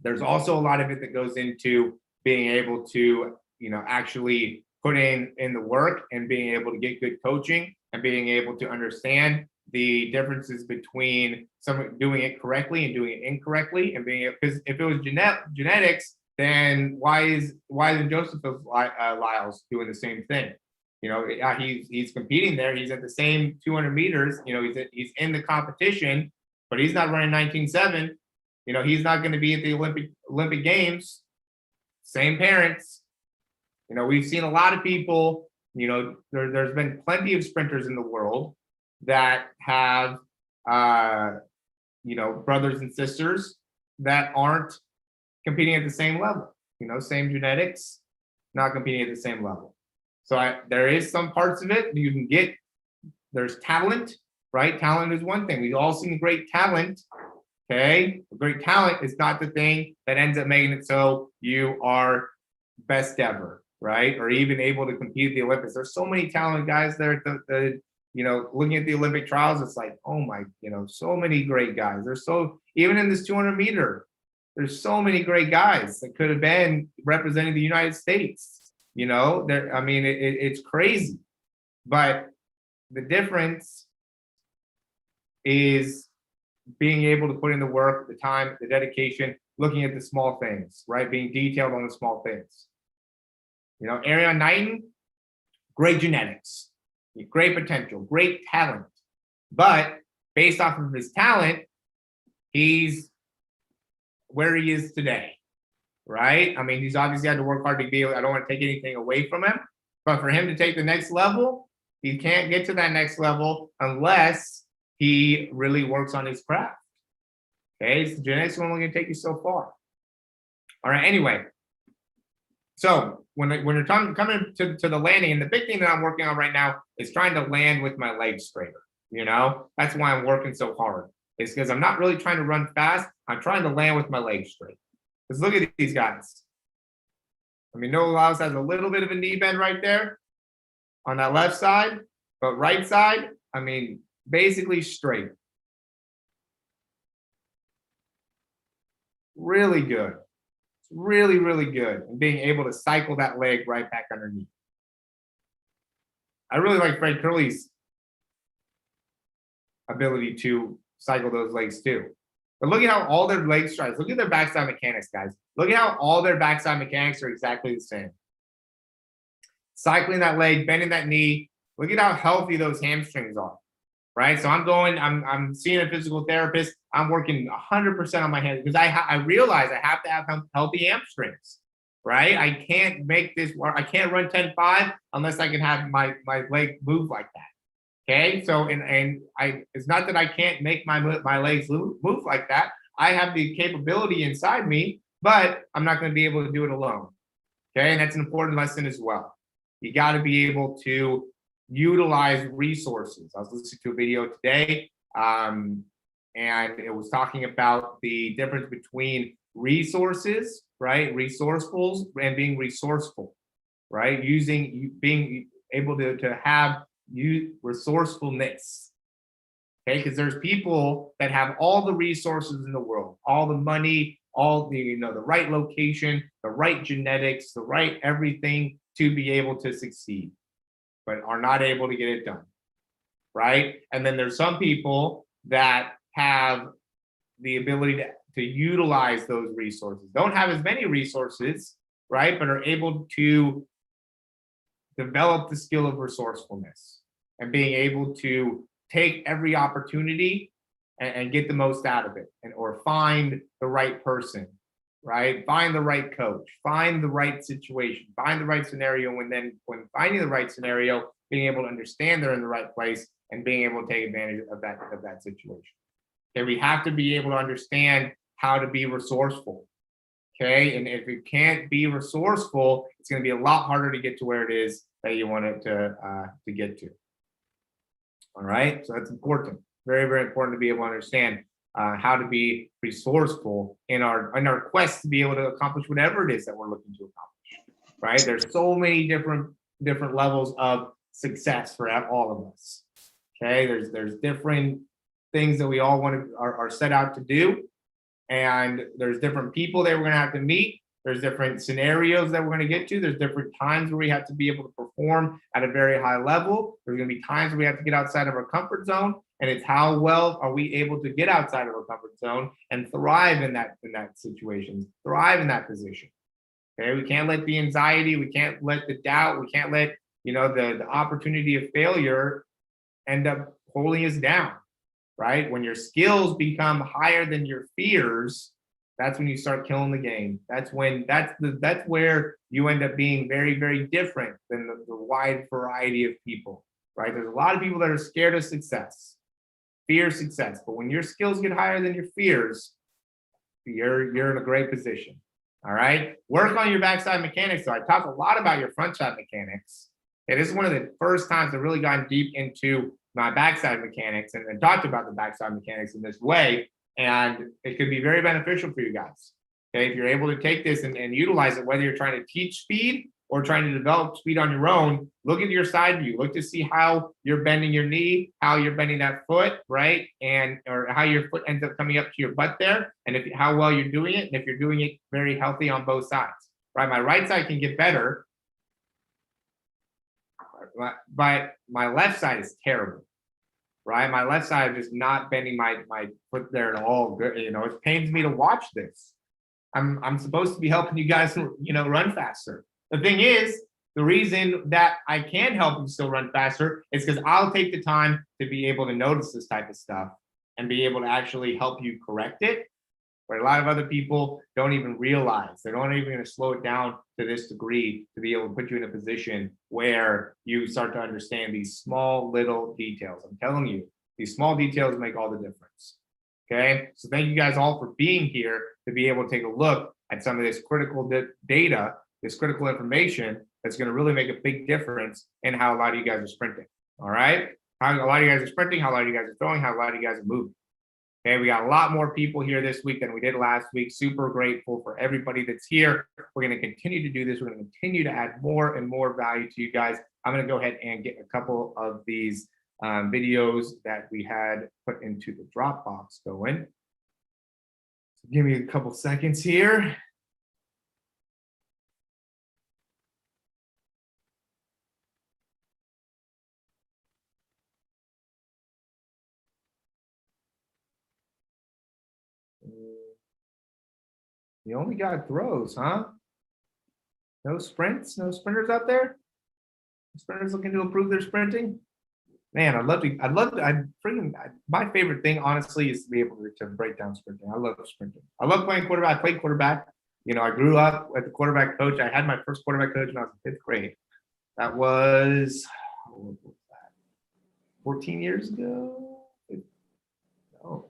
[SPEAKER 1] there's also a lot of it that goes into being able to, you know, actually put in the work and being able to get good coaching and being able to understand the differences between someone doing it correctly and doing it incorrectly and being, because if it was genetics, then why isn't Joseph Lyles doing the same thing? You know, he's competing there. He's at the same 200 meters. You know, he's in the competition, but he's not running 19.7. You know, he's not going to be at the Olympic Games. Same parents. You know, we've seen a lot of people. You know, there's been plenty of sprinters in the world that have, you know, brothers and sisters that aren't competing at the same level. You know, same genetics, not competing at the same level. So there is some parts of it you can get. There's talent, right? Talent is one thing. We've all seen great talent. Okay, great talent is not the thing that ends up making it so you are best ever, right? Or even able to compete at the Olympics. There's so many talented guys there. You know, looking at the Olympic trials, it's like, oh my, you know, so many great guys. There's so, even in this 200 meter, there's so many great guys that could have been representing the United States. You know, I mean, it's crazy. But the difference is being able to put in the work, the time, the dedication, looking at the small things, right? Being detailed on the small things. You know, Ariane Knighton, great genetics, great potential, great talent. But based off of his talent, he's where he is today, right? I mean, he's obviously had to work hard to be, I don't want to take anything away from him, but for him to take the next level, he can't get to that next level unless he really works on his craft. Okay, so genetics is only going to take you so far. All right, anyway. So when you're coming to the landing, and the big thing that I'm working on right now is trying to land with my legs straighter. You know, that's why I'm working so hard. It's because I'm not really trying to run fast. I'm trying to land with my legs straight. Because look at these guys. I mean, Noah Lyles has a little bit of a knee bend right there on that left side, but right side, I mean, basically straight. Really good. It's really, really good. And being able to cycle that leg right back underneath. I really like Fred Curley's ability to cycle those legs too. But look at how all their leg strides, look at their backside mechanics, guys. Look at how all their backside mechanics are exactly the same. Cycling that leg, bending that knee. Look at how healthy those hamstrings are, right? So I'm seeing a physical therapist. I'm working 100% on my hands because I realize I have to have healthy hamstrings, right? I can't make this work. I can't run 10.5 unless I can have my leg move like that. Okay, so and it's not that I can't make my legs move like that. I have the capability inside me, but I'm not going to be able to do it alone. Okay, and that's an important lesson as well. You got to be able to utilize resources. I was listening to a video today, and it was talking about the difference between resources, right? Resourcefuls and being resourceful, right? Being able to have resourcefulness. Okay, because there's people that have all the resources in the world, all the money, all the the right location, the right genetics, the right everything to be able to succeed, but are not able to get it done, right? And then there's some people that have the ability to utilize those resources, don't have as many resources, right? But are able to develop the skill of resourcefulness and being able to take every opportunity and get the most out of it, or find the right person, right? Find the right coach, find the right situation, find the right scenario. When finding the right scenario, being able to understand they're in the right place and being able to take advantage of that situation. Okay, we have to be able to understand how to be resourceful. Okay, and if you can't be resourceful, it's going to be a lot harder to get to where it is that you want it to get to. All right, so that's important. Very, very important to be able to understand how to be resourceful in our quest to be able to accomplish whatever it is that we're looking to accomplish. Right? There's so many different levels of success for all of us. Okay, there's different things that we all are set out to do, and there's different people that we're going to have to meet. There's different scenarios that we're going to get to. There's different times where we have to be able to perform at a very high level. There's going to be times where we have to get outside of our comfort zone, and it's how well are we able to get outside of our comfort zone and thrive in that situation, thrive in that position. Okay, we can't let the anxiety, we can't let the doubt, we can't let the opportunity of failure end up holding us down. Right? When your skills become higher than your fears, that's when you start killing the game. That's where you end up being very, very different than the wide variety of people. Right? There's a lot of people that are scared of success, fear success. But when your skills get higher than your fears, you're in a great position. All right. Work on your backside mechanics. So I talked a lot about your front side mechanics. Okay, this is one of the first times I've really gotten deep into my backside mechanics and talked about the backside mechanics in this way. And it could be very beneficial for you guys. Okay, if you're able to take this and utilize it, whether you're trying to teach speed or trying to develop speed on your own, look at your side view. Look to see how you're bending your knee, how you're bending that foot, right? Or how your foot ends up coming up to your butt there, and how well you're doing it, and if you're doing it very healthy on both sides. Right? My right side can get better, but my left side is terrible. Right? My left side is just not bending my foot there at all. It pains me to watch this. I'm supposed to be helping you guys, run faster. The thing is, the reason that I can help you still run faster is because I'll take the time to be able to notice this type of stuff and be able to actually help you correct it. But a lot of other people don't even realize. They're not even going to slow it down to this degree to be able to put you in a position where you start to understand these small little details. I'm telling you, these small details make all the difference. Okay, so thank you guys all for being here to be able to take a look at some of this critical data, this critical information that's going to really make a big difference in how a lot of you guys are sprinting. All right, how a lot of you guys are sprinting, how a lot of you guys are throwing, how a lot of you guys are moving. Okay, we got a lot more people here this week than we did last week. Super grateful for everybody that's here. We're going to continue to do this. We're going to continue to add more and more value to you guys. I'm going to go ahead and get a couple of these videos that we had put into the Dropbox going. So give me a couple seconds here. You only got throws, huh? No sprints, no sprinters out there? Sprinters looking to improve their sprinting? Man, my favorite thing, honestly, is to be able to break down sprinting. I love sprinting. I love playing quarterback. I played quarterback. I grew up with the quarterback coach. I had my first quarterback coach when I was in 5th grade. That was, 14 years ago? No.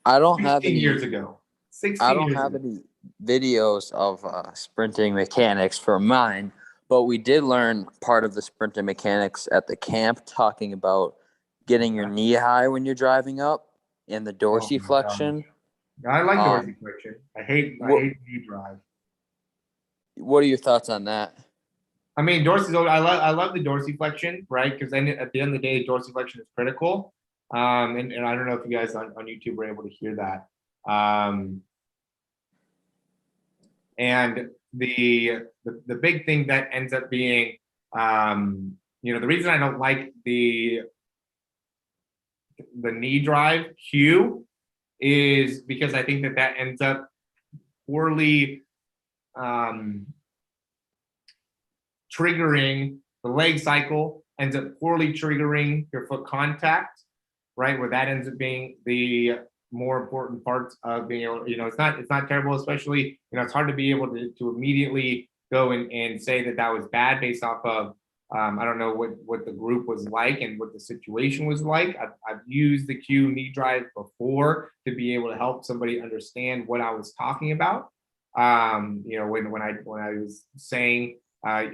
[SPEAKER 2] I don't have
[SPEAKER 1] 16
[SPEAKER 2] any
[SPEAKER 1] years ago. 16
[SPEAKER 2] I don't
[SPEAKER 1] years
[SPEAKER 2] have
[SPEAKER 1] ago.
[SPEAKER 2] any videos of sprinting mechanics for mine, but we did learn part of the sprinting mechanics at the camp, talking about getting your knee high when you're driving up and the dorsiflexion.
[SPEAKER 1] I like dorsiflexion. I hate knee drive.
[SPEAKER 2] What are your thoughts on that?
[SPEAKER 1] I mean, I love the dorsiflexion, right? Because then at the end of the day, dorsiflexion is critical. And I don't know if you guys on YouTube were able to hear that. And the big thing that ends up being, the reason I don't like the knee drive cue is because I think that ends up poorly triggering the leg cycle, ends up poorly triggering your foot contact, right? Where that ends up being the more important parts of being able, it's not terrible, especially, it's hard to be able to immediately go and say that was bad based off of, I don't know what the group was like and what the situation was like. I've used the cue knee drive before to be able to help somebody understand what I was talking about. You know, when I was saying,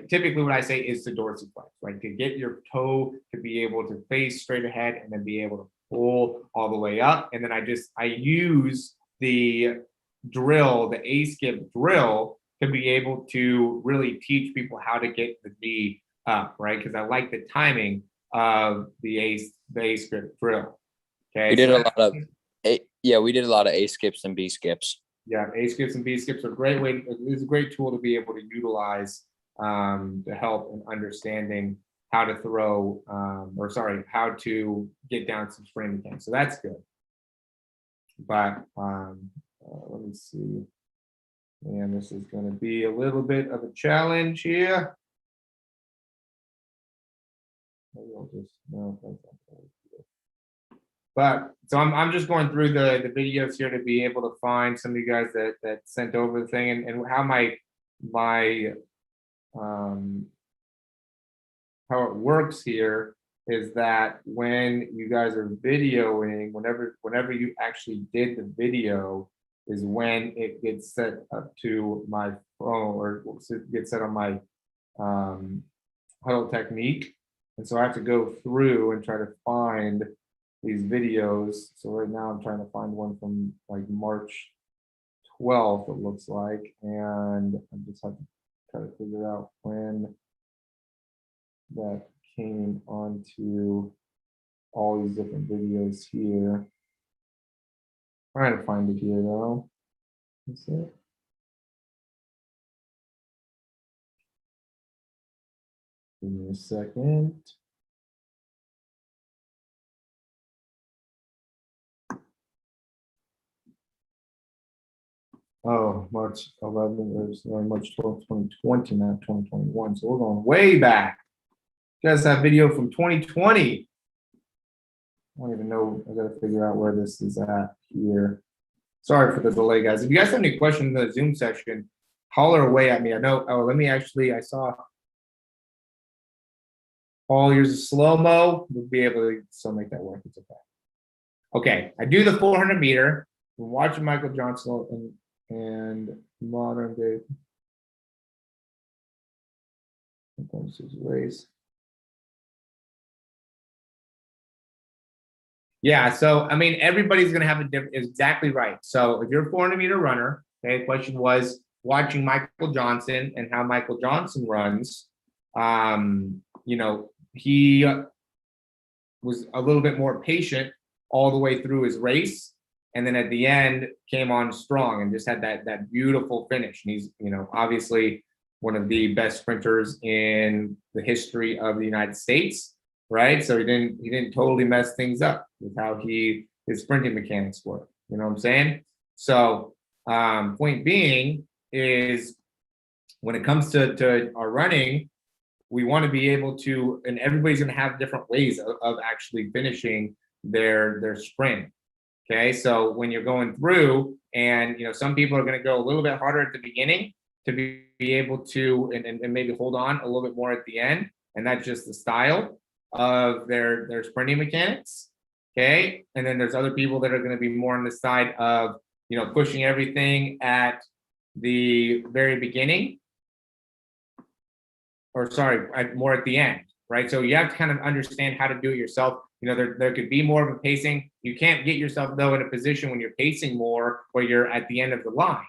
[SPEAKER 1] typically what I say is the dorsiflex, like to get your toe to be able to face straight ahead and then be able to pull all the way up. And then I use the drill, the A-skip drill, to be able to really teach people how to get the knee up, right? Because I like the timing of the A-skip drill. Okay.
[SPEAKER 2] We did
[SPEAKER 1] so
[SPEAKER 2] a lot of we did a lot of A skips and B skips.
[SPEAKER 1] Yeah, A skips and B skips are a great way. It's a great tool to be able to utilize to help in understanding how to throw, how to get down some spring mechanics. So that's good. But let me see. And this is going to be a little bit of a challenge here. Maybe I'll just no. But so I'm just going through the videos here to be able to find some of you guys that sent over the thing and how how it works here is that when you guys are videoing, whenever you actually did the video is when it gets set up to my phone or gets set on my Huddle Technique. And so I have to go through and try to find these videos. So right now I'm trying to find one from like March 12th, it looks like. And I just have to try to figure out when that came onto all these different videos here. Trying to find it here though. That's it. Give me a second. Oh, March 11th, March 12th, 2020, not 2021. So we're going way back. You guys have video from 2020. I don't even know. I got to figure out where this is at here. Sorry for the delay, guys. If you guys have any questions in the Zoom section, holler away at me. I know. Oh, I saw all years of slow-mo. We'll be able to still make that work. It's okay. Okay, I do the 400 meter. I'm watching Michael Johnson and modern day race. Yeah, so I mean, everybody's gonna have a different. Exactly right. So if you're a 400 meter runner, okay, the question was watching Michael Johnson and how Michael Johnson runs. You know, he was a little bit more patient all the way through his race. And then at the end came on strong and just had that beautiful finish. And he's, you know, obviously one of the best sprinters in the history of the United States, right? So he didn't totally mess things up with how his sprinting mechanics work. You know what I'm saying? So point being is when it comes to our running, we want to be able to, and everybody's going to have different ways of actually finishing their sprint. Okay, so when you're going through, and you know, some people are going to go a little bit harder at the beginning to be able to, and maybe hold on a little bit more at the end, and that's just the style of their sprinting mechanics. Okay, and then there's other people that are going to be more on the side of, you know, pushing everything at the very beginning, or sorry, more at the end, right? So you have to kind of understand how to do it yourself. You know, there could be more of a pacing. You can't get yourself, though, in a position when you're pacing more where you're at the end of the line,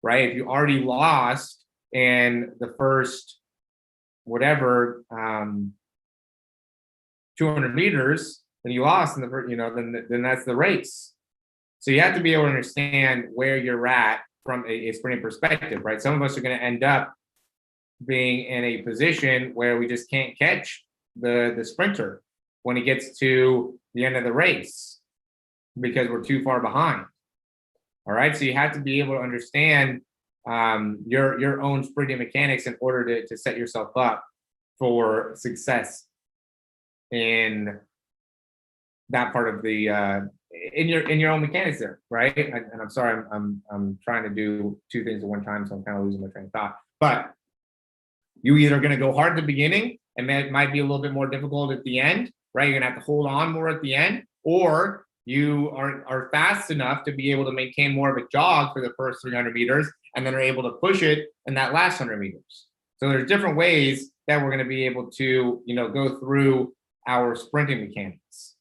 [SPEAKER 1] right? If you already lost in the first, whatever, 200 meters, then you lost in the first, you know, then that's the race. So you have to be able to understand where you're at from a sprinting perspective, right? Some of us are going to end up being in a position where we just can't catch the sprinter when he gets to the end of the race because we're too far behind. All right, so you have to be able to understand your own sprinting mechanics in order to set yourself up for success in that part of the in your own mechanics there, right? And I'm sorry, I'm trying to do two things at one time, so I'm kind of losing my train of thought. But you either going to go hard at the beginning, and that might be a little bit more difficult at the end, right? You're gonna have to hold on more at the end, or you are fast enough to be able to maintain more of a jog for the first 300 meters, and then are able to push it in that last 100 meters. So there's different ways that we're going to be able to, go through our sprinting mechanics.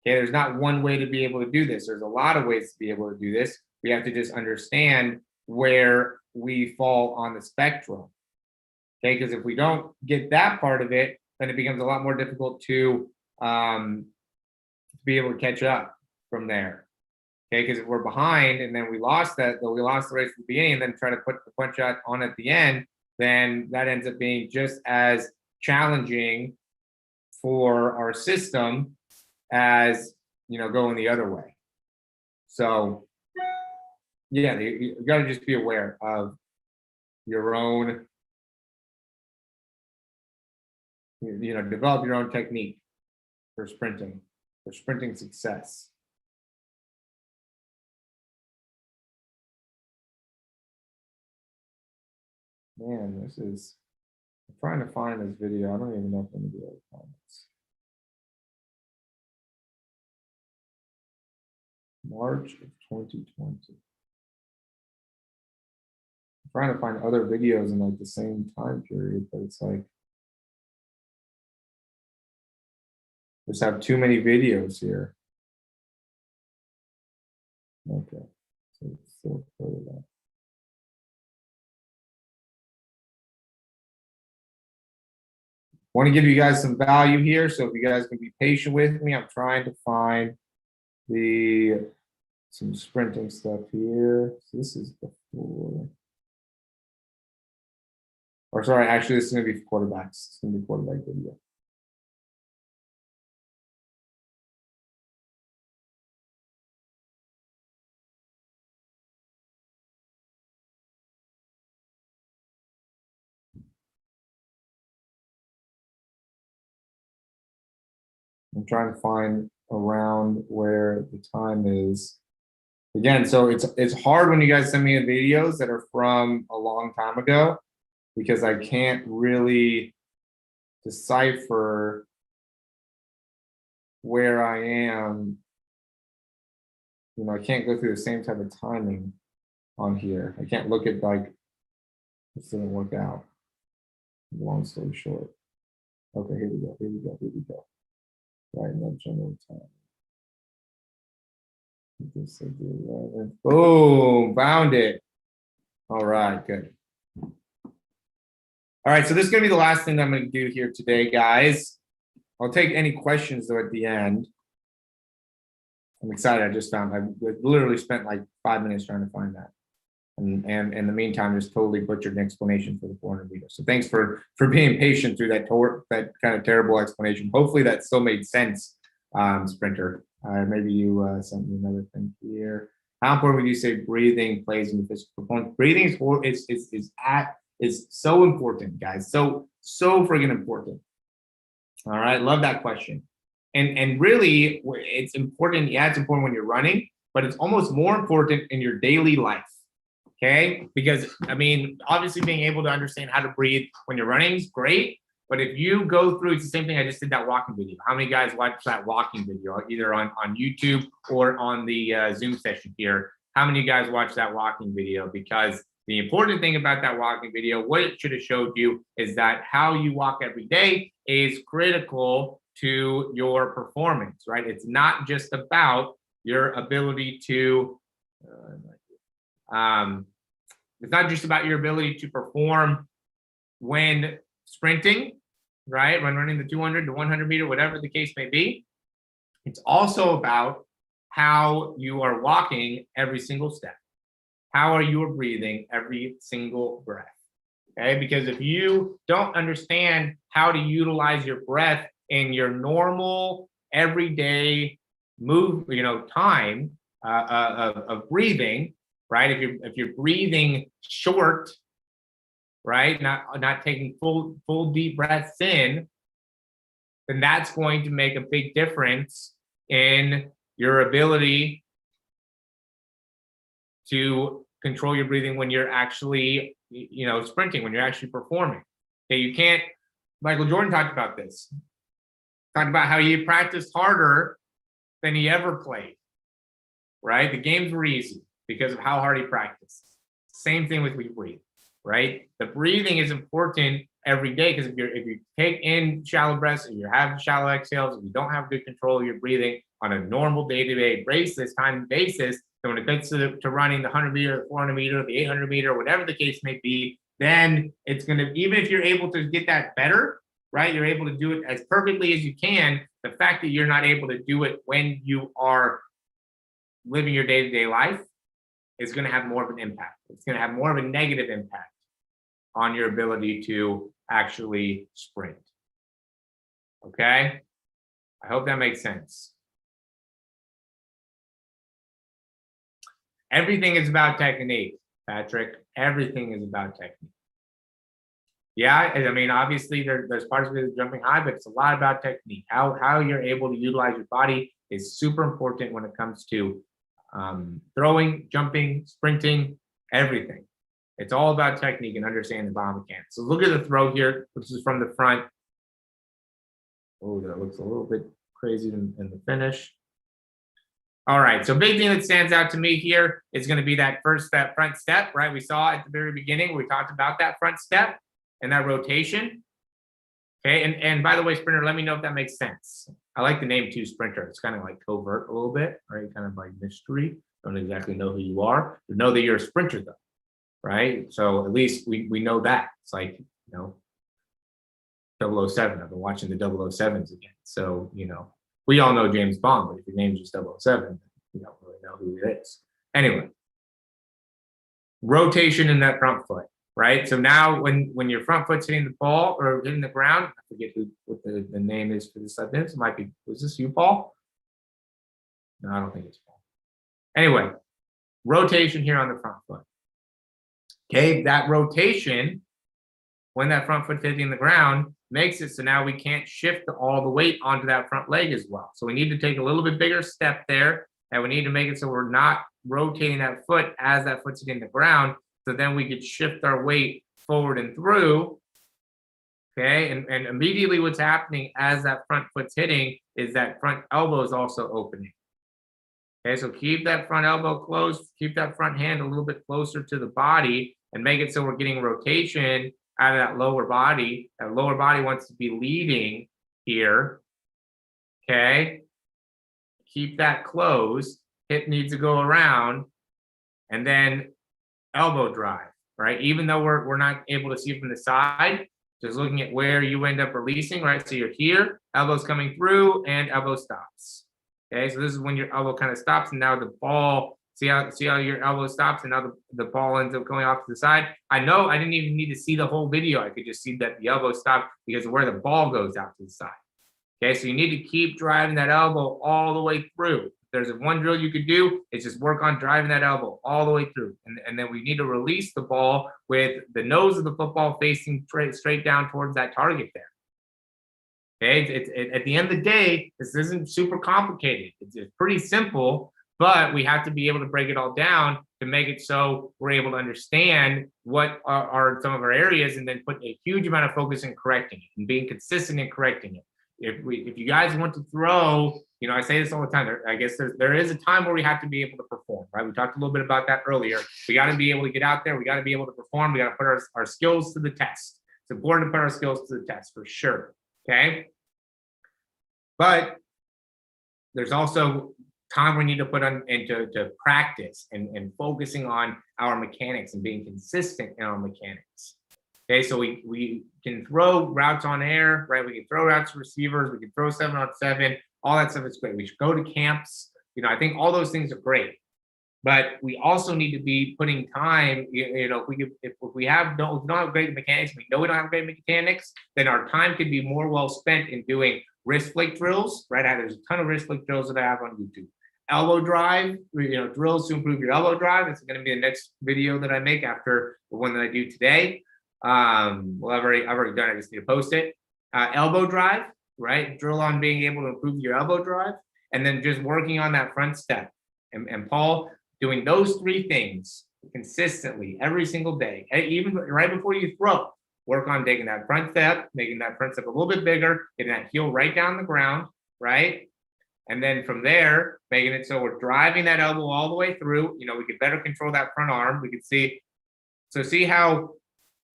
[SPEAKER 1] Okay, there's not one way to be able to do this. There's a lot of ways to be able to do this. We have to just understand where we fall on the spectrum. Okay, because if we don't get that part of it, then it becomes a lot more difficult to be able to catch up from there. Okay, because if we're behind and then we lost the race at the beginning and then try to put the punch shot on at the end, then that ends up being just as challenging for our system as going the other way. So yeah, you got to just be aware of your own, develop your own technique for sprinting success. Man, I'm trying to find this video. I don't even know if I'm gonna be able to find this. March of 2020. I'm trying to find other videos in like the same time period, but it's like just have too many videos here. Okay, so it's still further back. Want to give you guys some value here, so if you guys can be patient with me, I'm trying to find some sprinting stuff here. So this is before, or sorry, actually this is going to be quarterbacks. It's going to be quarterback video. I'm trying to find around where the time is. Again, so it's hard when you guys send me videos that are from a long time ago, because I can't really decipher where I am. I can't go through the same type of timing on here. I can't look at like, this didn't work out. Long story short. Okay, here we go. Right, no general time. Boom, found it. All right, good. All right, so this is gonna be the last thing that I'm gonna do here today, guys. I'll take any questions though at the end. I'm excited. I literally spent like 5 minutes trying to find that. And in the meantime, just totally butchered an explanation for the 400 meters. So thanks for being patient through that kind of terrible explanation. Hopefully that still made sense, Sprinter. Maybe you sent me another thing here. How important would you say breathing plays in the physical performance? Breathing is so important, guys. So friggin' important. All right, love that question. And really, it's important. Yeah, it's important when you're running, but it's almost more important in your daily life. Okay, because I mean, obviously being able to understand how to breathe when you're running is great, but if you go through, it's the same thing. I just did that walking video. How many guys watched that walking video, either on YouTube or on the Zoom session here? How many guys watched that walking video? Because the important thing about that walking video, what it should have showed you is that how you walk every day is critical to your performance, right? It's not just about your ability to it's not just about your ability to perform when sprinting, right? When running the 200 to 100 meter, whatever the case may be. It's also about how you are walking every single step. How are you breathing every single breath? Okay, because if you don't understand how to utilize your breath in your normal everyday time of breathing, right? If you're breathing short, right? Not taking full deep breaths in, then that's going to make a big difference in your ability to control your breathing when you're actually, sprinting, when you're actually performing. Okay, you can't. Michael Jordan talked about this. Talked about how he practiced harder than he ever played. Right? The games were easy because of how hard he practiced. Same thing with your breathing, right? The breathing is important every day because if you take in shallow breaths, if you have shallow exhales, if you don't have good control of your breathing on a normal day-to-day basis, time basis, then when it comes to running the 100-meter, the 400-meter, the 800-meter, whatever the case may be, then it's going to, even if you're able to get that better, right? You're able to do it as perfectly as you can. The fact that you're not able to do it when you are living your day-to-day life is going to have more of an impact. It's going to have more of a negative impact on your ability to actually sprint. Okay? I hope that makes sense. Everything is about technique, Patrick. Everything is about technique. Yeah, I mean, obviously there's parts of it that's jumping high, but it's a lot about technique. How you're able to utilize your body is super important when it comes to throwing, jumping, sprinting, everything. It's all about technique and understanding the biomechanics. So look at the throw here, which is from the front. Oh, that looks a little bit crazy in the finish. All right, so big thing that stands out to me here is going to be that front step, right? We saw at the very beginning, we talked about that front step and that rotation. Okay, and by the way, sprinter, let me know if that makes sense. I like the name too, sprinter. It's kind of like covert a little bit, right? Kind of like mystery. Don't exactly know who you are, but know that you're a sprinter though, right? So at least we know that. It's like, 007. I've been watching the 007s again. So, we all know James Bond, but if your name's just 007, you don't really know who it is. Anyway, rotation in that front foot, right? So now when your front foot's hitting the ball or hitting the ground, I forget what the name is for this. It might be, was this you, Paul? No, I don't think it's Paul. Anyway, rotation here on the front foot. Okay, that rotation, when that front foot's hitting the ground, makes it so now we can't shift all the weight onto that front leg as well. So we need to take a little bit bigger step there, and we need to make it so we're not rotating that foot as that foot's hitting the ground. So then we could shift our weight forward and through. Okay, and immediately what's happening as that front foot's hitting is that front elbow is also opening. Okay, so keep that front elbow closed, keep that front hand a little bit closer to the body, and make it so we're getting rotation out of that lower body. That lower body wants to be leading here. Okay. Keep that closed. Hip needs to go around. And then elbow drive, right? Even though we're not able to see from the side, just looking at where you end up releasing, right? So you're here, elbow's coming through, and elbow stops. Okay, so this is when your elbow kind of stops, and now the ball, see how your elbow stops, and now the ball ends up going off to the side. I know I didn't even need to see the whole video. I could just see that the elbow stopped because of where the ball goes out to the side. Okay, so you need to keep driving that elbow all the way through. If there's one drill you could do, it's just work on driving that elbow all the way through. And then we need to release the ball with the nose of the football facing straight down towards that target there. Okay, at the end of the day, this isn't super complicated. It's pretty simple, but we have to be able to break it all down to make it so we're able to understand what are some of our areas, and then put a huge amount of focus in correcting it and being consistent in correcting it. If you guys want to throw, I say this all the time. I guess there is a time where we have to be able to perform, right? We talked a little bit about that earlier. We got to be able to get out there. We got to be able to perform. We got to put our skills to the test. It's important to put our skills to the test for sure. Okay. But there's also time we need to put into practice and focusing on our mechanics and being consistent in our mechanics. Okay, so we can throw routes on air, right? We can throw routes to receivers. We can throw 7-on-7. All that stuff is great. We should go to camps. I think all those things are great. But we also need to be putting time. If we don't have great mechanics, we know we don't have great mechanics, then our time could be more well spent in doing wrist flick drills, right? There's a ton of wrist flick drills that I have on YouTube. Elbow drive, drills to improve your elbow drive. It's going to be the next video that I make after the one that I do today. I've already done it. I just need to post it. Elbow drive, right? Drill on being able to improve your elbow drive, and then just working on that front step. And Paul, doing those three things consistently every single day, even right before you throw, work on taking that front step, making that front step a little bit bigger, getting that heel right down the ground, right? And then from there, making it so we're driving that elbow all the way through. We could better control that front arm. We could see So see how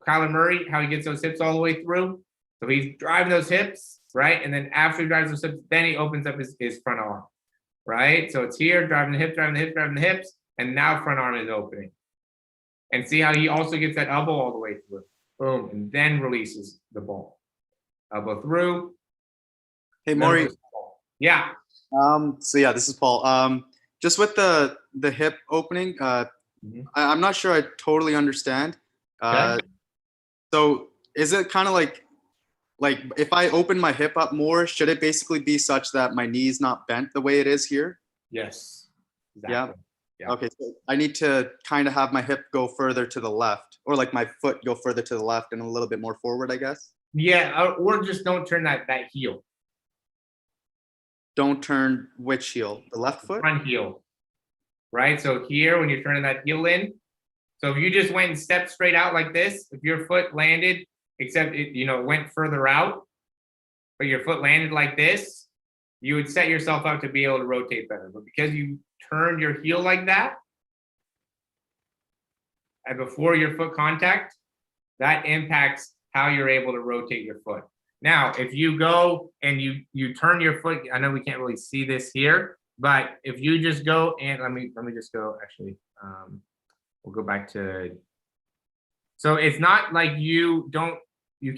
[SPEAKER 1] Kyler Murray, how he gets those hips all the way through? So he's driving those hips, right? And then after he drives those hips, then he opens up his front arm, right? So it's here, driving the hips, driving the hips, driving the hips, and now front arm is opening. And see how he also gets that elbow all the way through. Boom, and then releases the ball. Elbow through.
[SPEAKER 5] Hey,
[SPEAKER 1] then
[SPEAKER 5] Maury.
[SPEAKER 1] release the ball. Yeah.
[SPEAKER 5] So yeah, this is Paul. Just with the hip opening, I'm not sure I totally understand.
[SPEAKER 1] Okay.
[SPEAKER 5] So is it kind of like if I open my hip up more, should it basically be such that my knee's not bent the way it is here?
[SPEAKER 1] Yes.
[SPEAKER 5] Yeah.
[SPEAKER 1] Yeah.
[SPEAKER 5] Okay, so I need to kind of have my hip go further to the left, or like my foot go further to the left and a little bit more forward, I guess.
[SPEAKER 1] Yeah, or just don't turn that heel,
[SPEAKER 5] Don't turn which heel? The left foot?
[SPEAKER 1] front heel, right? So here, when you're turning that heel in, so if you just went and stepped straight out like this, if your foot landed, except it, went further out, but your foot landed like this, you would set yourself up to be able to rotate better. But because you turned your heel like that, and before your foot contact, that impacts how you're able to rotate your foot. Now, if you go and you turn your foot, I know we can't really see this here, but if you just go and let me just go, actually, we'll go back to, so it's not like you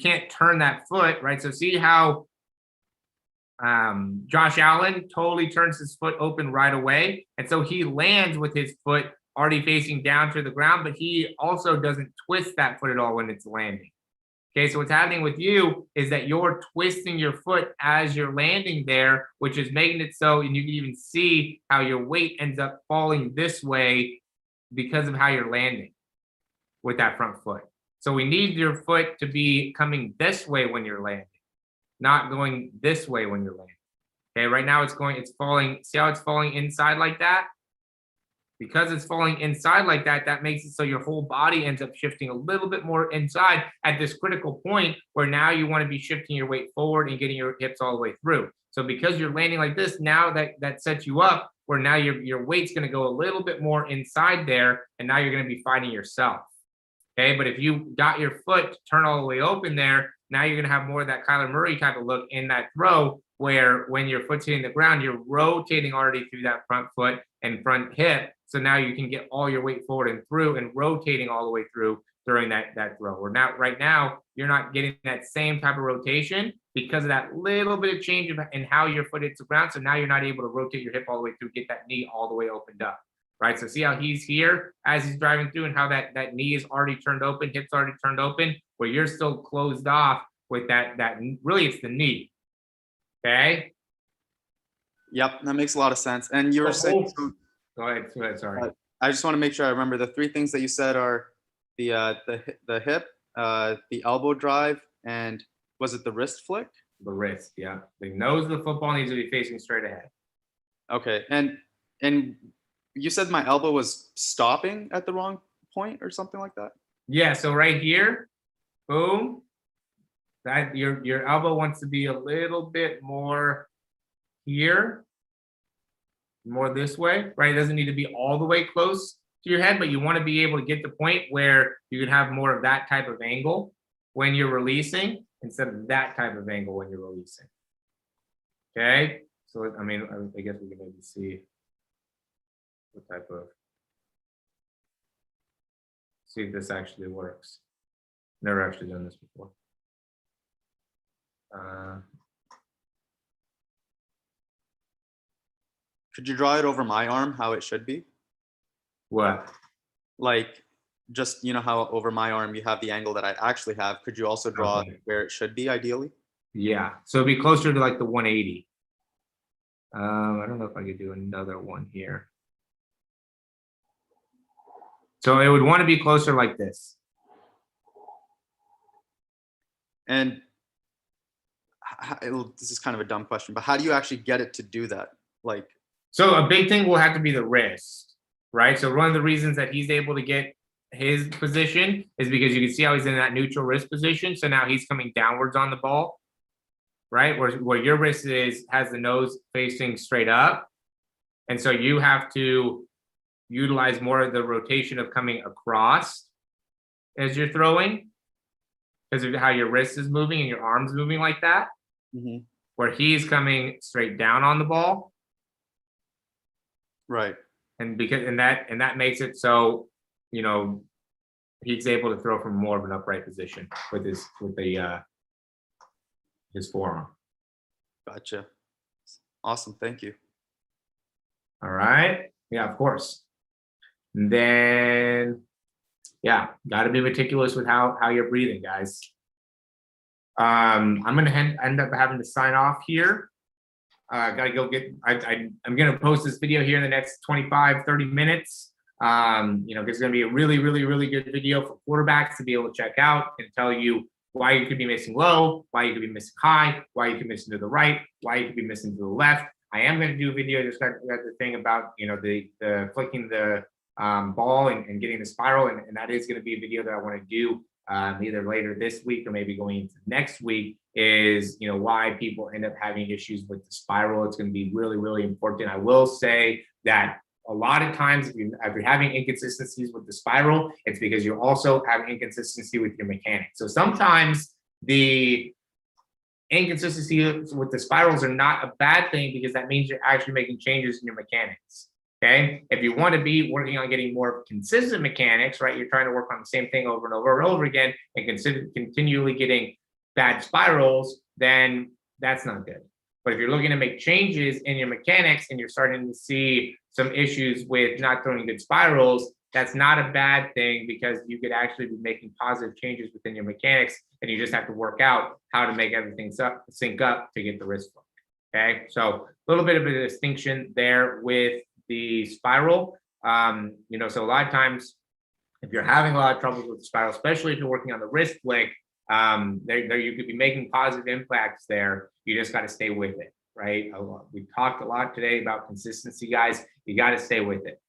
[SPEAKER 1] can't turn that foot, right? So see how Josh Allen totally turns his foot open right away. And so he lands with his foot already facing down to the ground, but he also doesn't twist that foot at all when it's landing. Okay, so what's happening with you is that you're twisting your foot as you're landing there, which is making it so, and you can even see how your weight ends up falling this way because of how you're landing with that front foot. So we need your foot to be coming this way when you're landing, not going this way when you're landing. Okay, right now it's falling. See how it's falling inside like that? Because it's falling inside like that, that makes it so your whole body ends up shifting a little bit more inside at this critical point where now you want to be shifting your weight forward and getting your hips all the way through. So because you're landing like this, now that sets you up where now your weight's going to go a little bit more inside there, and now you're going to be fighting yourself. Okay, but if you got your foot to turn all the way open there, now you're going to have more of that Kyler Murray type of look in that throw, where when your foot's hitting the ground, you're rotating already through that front foot and front hip. So now you can get all your weight forward and through and rotating all the way through during that throw. Or now, right now, you're not getting that same type of rotation because of that little bit of change in how your foot hits the ground. So now you're not able to rotate your hip all the way through, get that knee all the way opened up. Right, so see how he's here as he's driving through and how that knee is already turned open, hips already turned open, where you're still closed off with that really it's the knee. Okay.
[SPEAKER 5] Yep, that makes a lot of sense. And you were saying,
[SPEAKER 1] Go ahead. Sorry.
[SPEAKER 5] I just want to make sure I remember the three things that you said are the hip, the elbow drive, and was it the wrist flick?
[SPEAKER 1] The wrist, yeah. The nose of the football needs to be facing straight ahead.
[SPEAKER 5] Okay, and you said my elbow was stopping at the wrong point or something like that?
[SPEAKER 1] Yeah, so right here, boom. That your elbow wants to be a little bit more here, more this way, right? It doesn't need to be all the way close to your head, but you want to be able to get the point where you can have more of that type of angle when you're releasing instead of that type of angle when you're releasing. Okay, so I mean, I guess we can maybe see what type of, see if this actually works. Never actually done this before.
[SPEAKER 5] Could you draw it over my arm how it should be?
[SPEAKER 1] What?
[SPEAKER 5] Like, just, you know how over my arm you have the angle that I actually have. Could you also draw
[SPEAKER 1] Okay.
[SPEAKER 5] where it should be ideally?
[SPEAKER 1] Yeah, so it'd be closer to like the 180. I don't know if I could do another one here. So it would want to be closer like this.
[SPEAKER 5] And this is kind of a dumb question, but how do you actually get it to do that? Like,
[SPEAKER 1] So a big thing will have to be the wrist, right? So one of the reasons that he's able to get his position is because you can see how he's in that neutral wrist position. So now he's coming downwards on the ball, right? Where your wrist has the nose facing straight up. And so you have to utilize more of the rotation of coming across as you're throwing because of how your wrist is moving and your arms moving like that,
[SPEAKER 5] Mhm.
[SPEAKER 1] where he's coming straight down on the ball.
[SPEAKER 5] Right.
[SPEAKER 1] And that makes it so, you know, he's able to throw from more of an upright position with his forearm.
[SPEAKER 5] Gotcha. Awesome. Thank you.
[SPEAKER 1] All right. Yeah, of course. And then, yeah, got to be meticulous with how you're breathing, guys. I'm gonna end up having to sign off here. Gotta go get. I'm gonna post this video here in the next 25-30 minutes. You know, there's gonna be a really good video for quarterbacks to be able to check out and tell you why you could be missing low, why you could be missing high, why you could be missing to the right, why you could be missing to the left. I am going to do a video just got the thing about, you know, the flicking the ball and getting the spiral, and that is going to be a video that I want to do either later this week or maybe going into next week, is, you know, why people end up having issues with the spiral. It's going to be really important. I will say that a lot of times if you're having inconsistencies with the spiral, it's because you also have inconsistency with your mechanics. So sometimes the inconsistency with the spirals are not a bad thing, because that means you're actually making changes in your mechanics. Okay. If you want to be working on getting more consistent mechanics, right? You're trying to work on the same thing over and over and over again and continually getting bad spirals, then that's not good. But if you're looking to make changes in your mechanics and you're starting to see some issues with not throwing good spirals, that's not a bad thing, because you could actually be making positive changes within your mechanics, and you just have to work out how to make everything sync up to get the wrist flick. Okay, so a little bit of a distinction there with the spiral. You know, so a lot of times if you're having a lot of troubles with the spiral, especially if you're working on the wrist flick, there you could be making positive impacts there. You just got to stay with it, right? We talked a lot today about consistency, guys. You got to stay with it.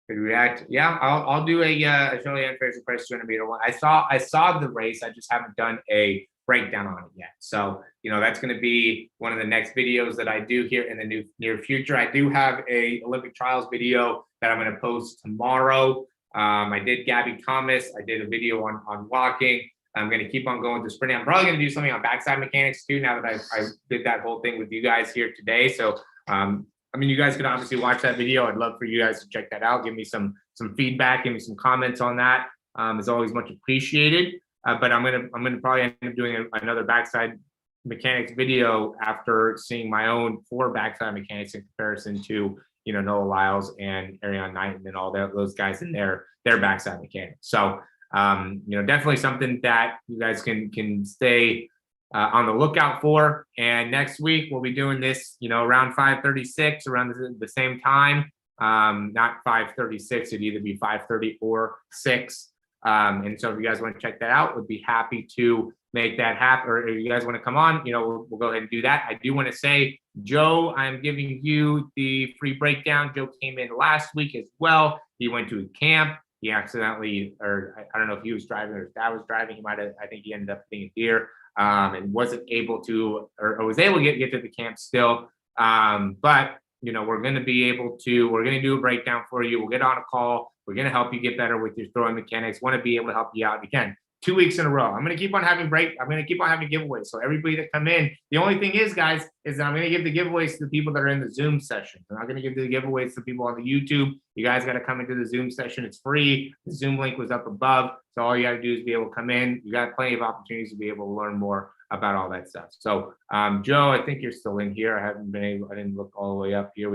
[SPEAKER 1] Could react. Yeah, I'll do a Shirley Ann Fraser Price 200 meter one. I saw the race. I just haven't done a breakdown on it yet. So, you know, that's going to be one of the next videos that I do here in the near future. I do have a Olympic trials video that I'm going to post tomorrow. I did Gabby Thomas. I did a video on walking. I'm going to keep on going to sprinting. I'm probably going to do something on backside mechanics too, now that I did that whole thing with you guys here today. So, I mean, you guys can obviously watch that video. I'd love for you guys to check that out. Give me some feedback, give me some comments on that. It's always much appreciated. But I'm gonna probably end up doing another backside mechanics video after seeing my own 4 backside mechanics in comparison to, you know, Noah Lyles and Ariane Knighton and all those guys in their backside mechanics. So you know, definitely something that you guys can stay on the lookout for. And next week we'll be doing this, you know, around 5:36, around the same time. Not 5:36, it'd either be 5:30 or 6. And so if you guys want to check that out, we'd be happy to make that happen. Or if you guys want to come on, you know, we'll go ahead and do that. I do want to say, Joe, I'm giving you the free breakdown. Joe came in last week as well. He went to a camp. He accidentally, or I don't know if he was driving or his dad was driving. He might have, I think he ended up being a deer. And wasn't able to, or was able to get to the camp still. But, you know, we're going to do a breakdown for you. We'll get on a call. We're going to help you get better with your throwing mechanics. Want to be able to help you out. Again, 2 weeks in a row. I'm going to keep on having giveaways. So everybody that come in, the only thing is, guys, is that I'm going to give the giveaways to the people that are in the Zoom session. I'm not going to give the giveaways to people on the YouTube. You guys got to come into the Zoom session. It's free. The Zoom link was up above. So all you got to do is be able to come in. You got plenty of opportunities to be able to learn more about all that stuff. So Joe, I think you're still in here. I didn't look all the way up here.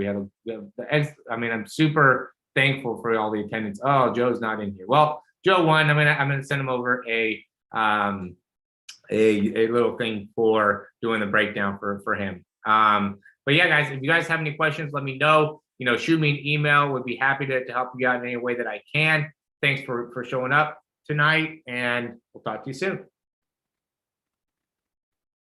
[SPEAKER 1] I'm super thankful for all the attendance. Oh, Joe's not in here. Well, Joe won. I'm gonna send him over a little thing for doing the breakdown for him. But yeah, guys, if you guys have any questions, let me know. You know, shoot me an email. Would be happy to help you out in any way that I can. Thanks for showing up tonight, and we'll talk to you soon.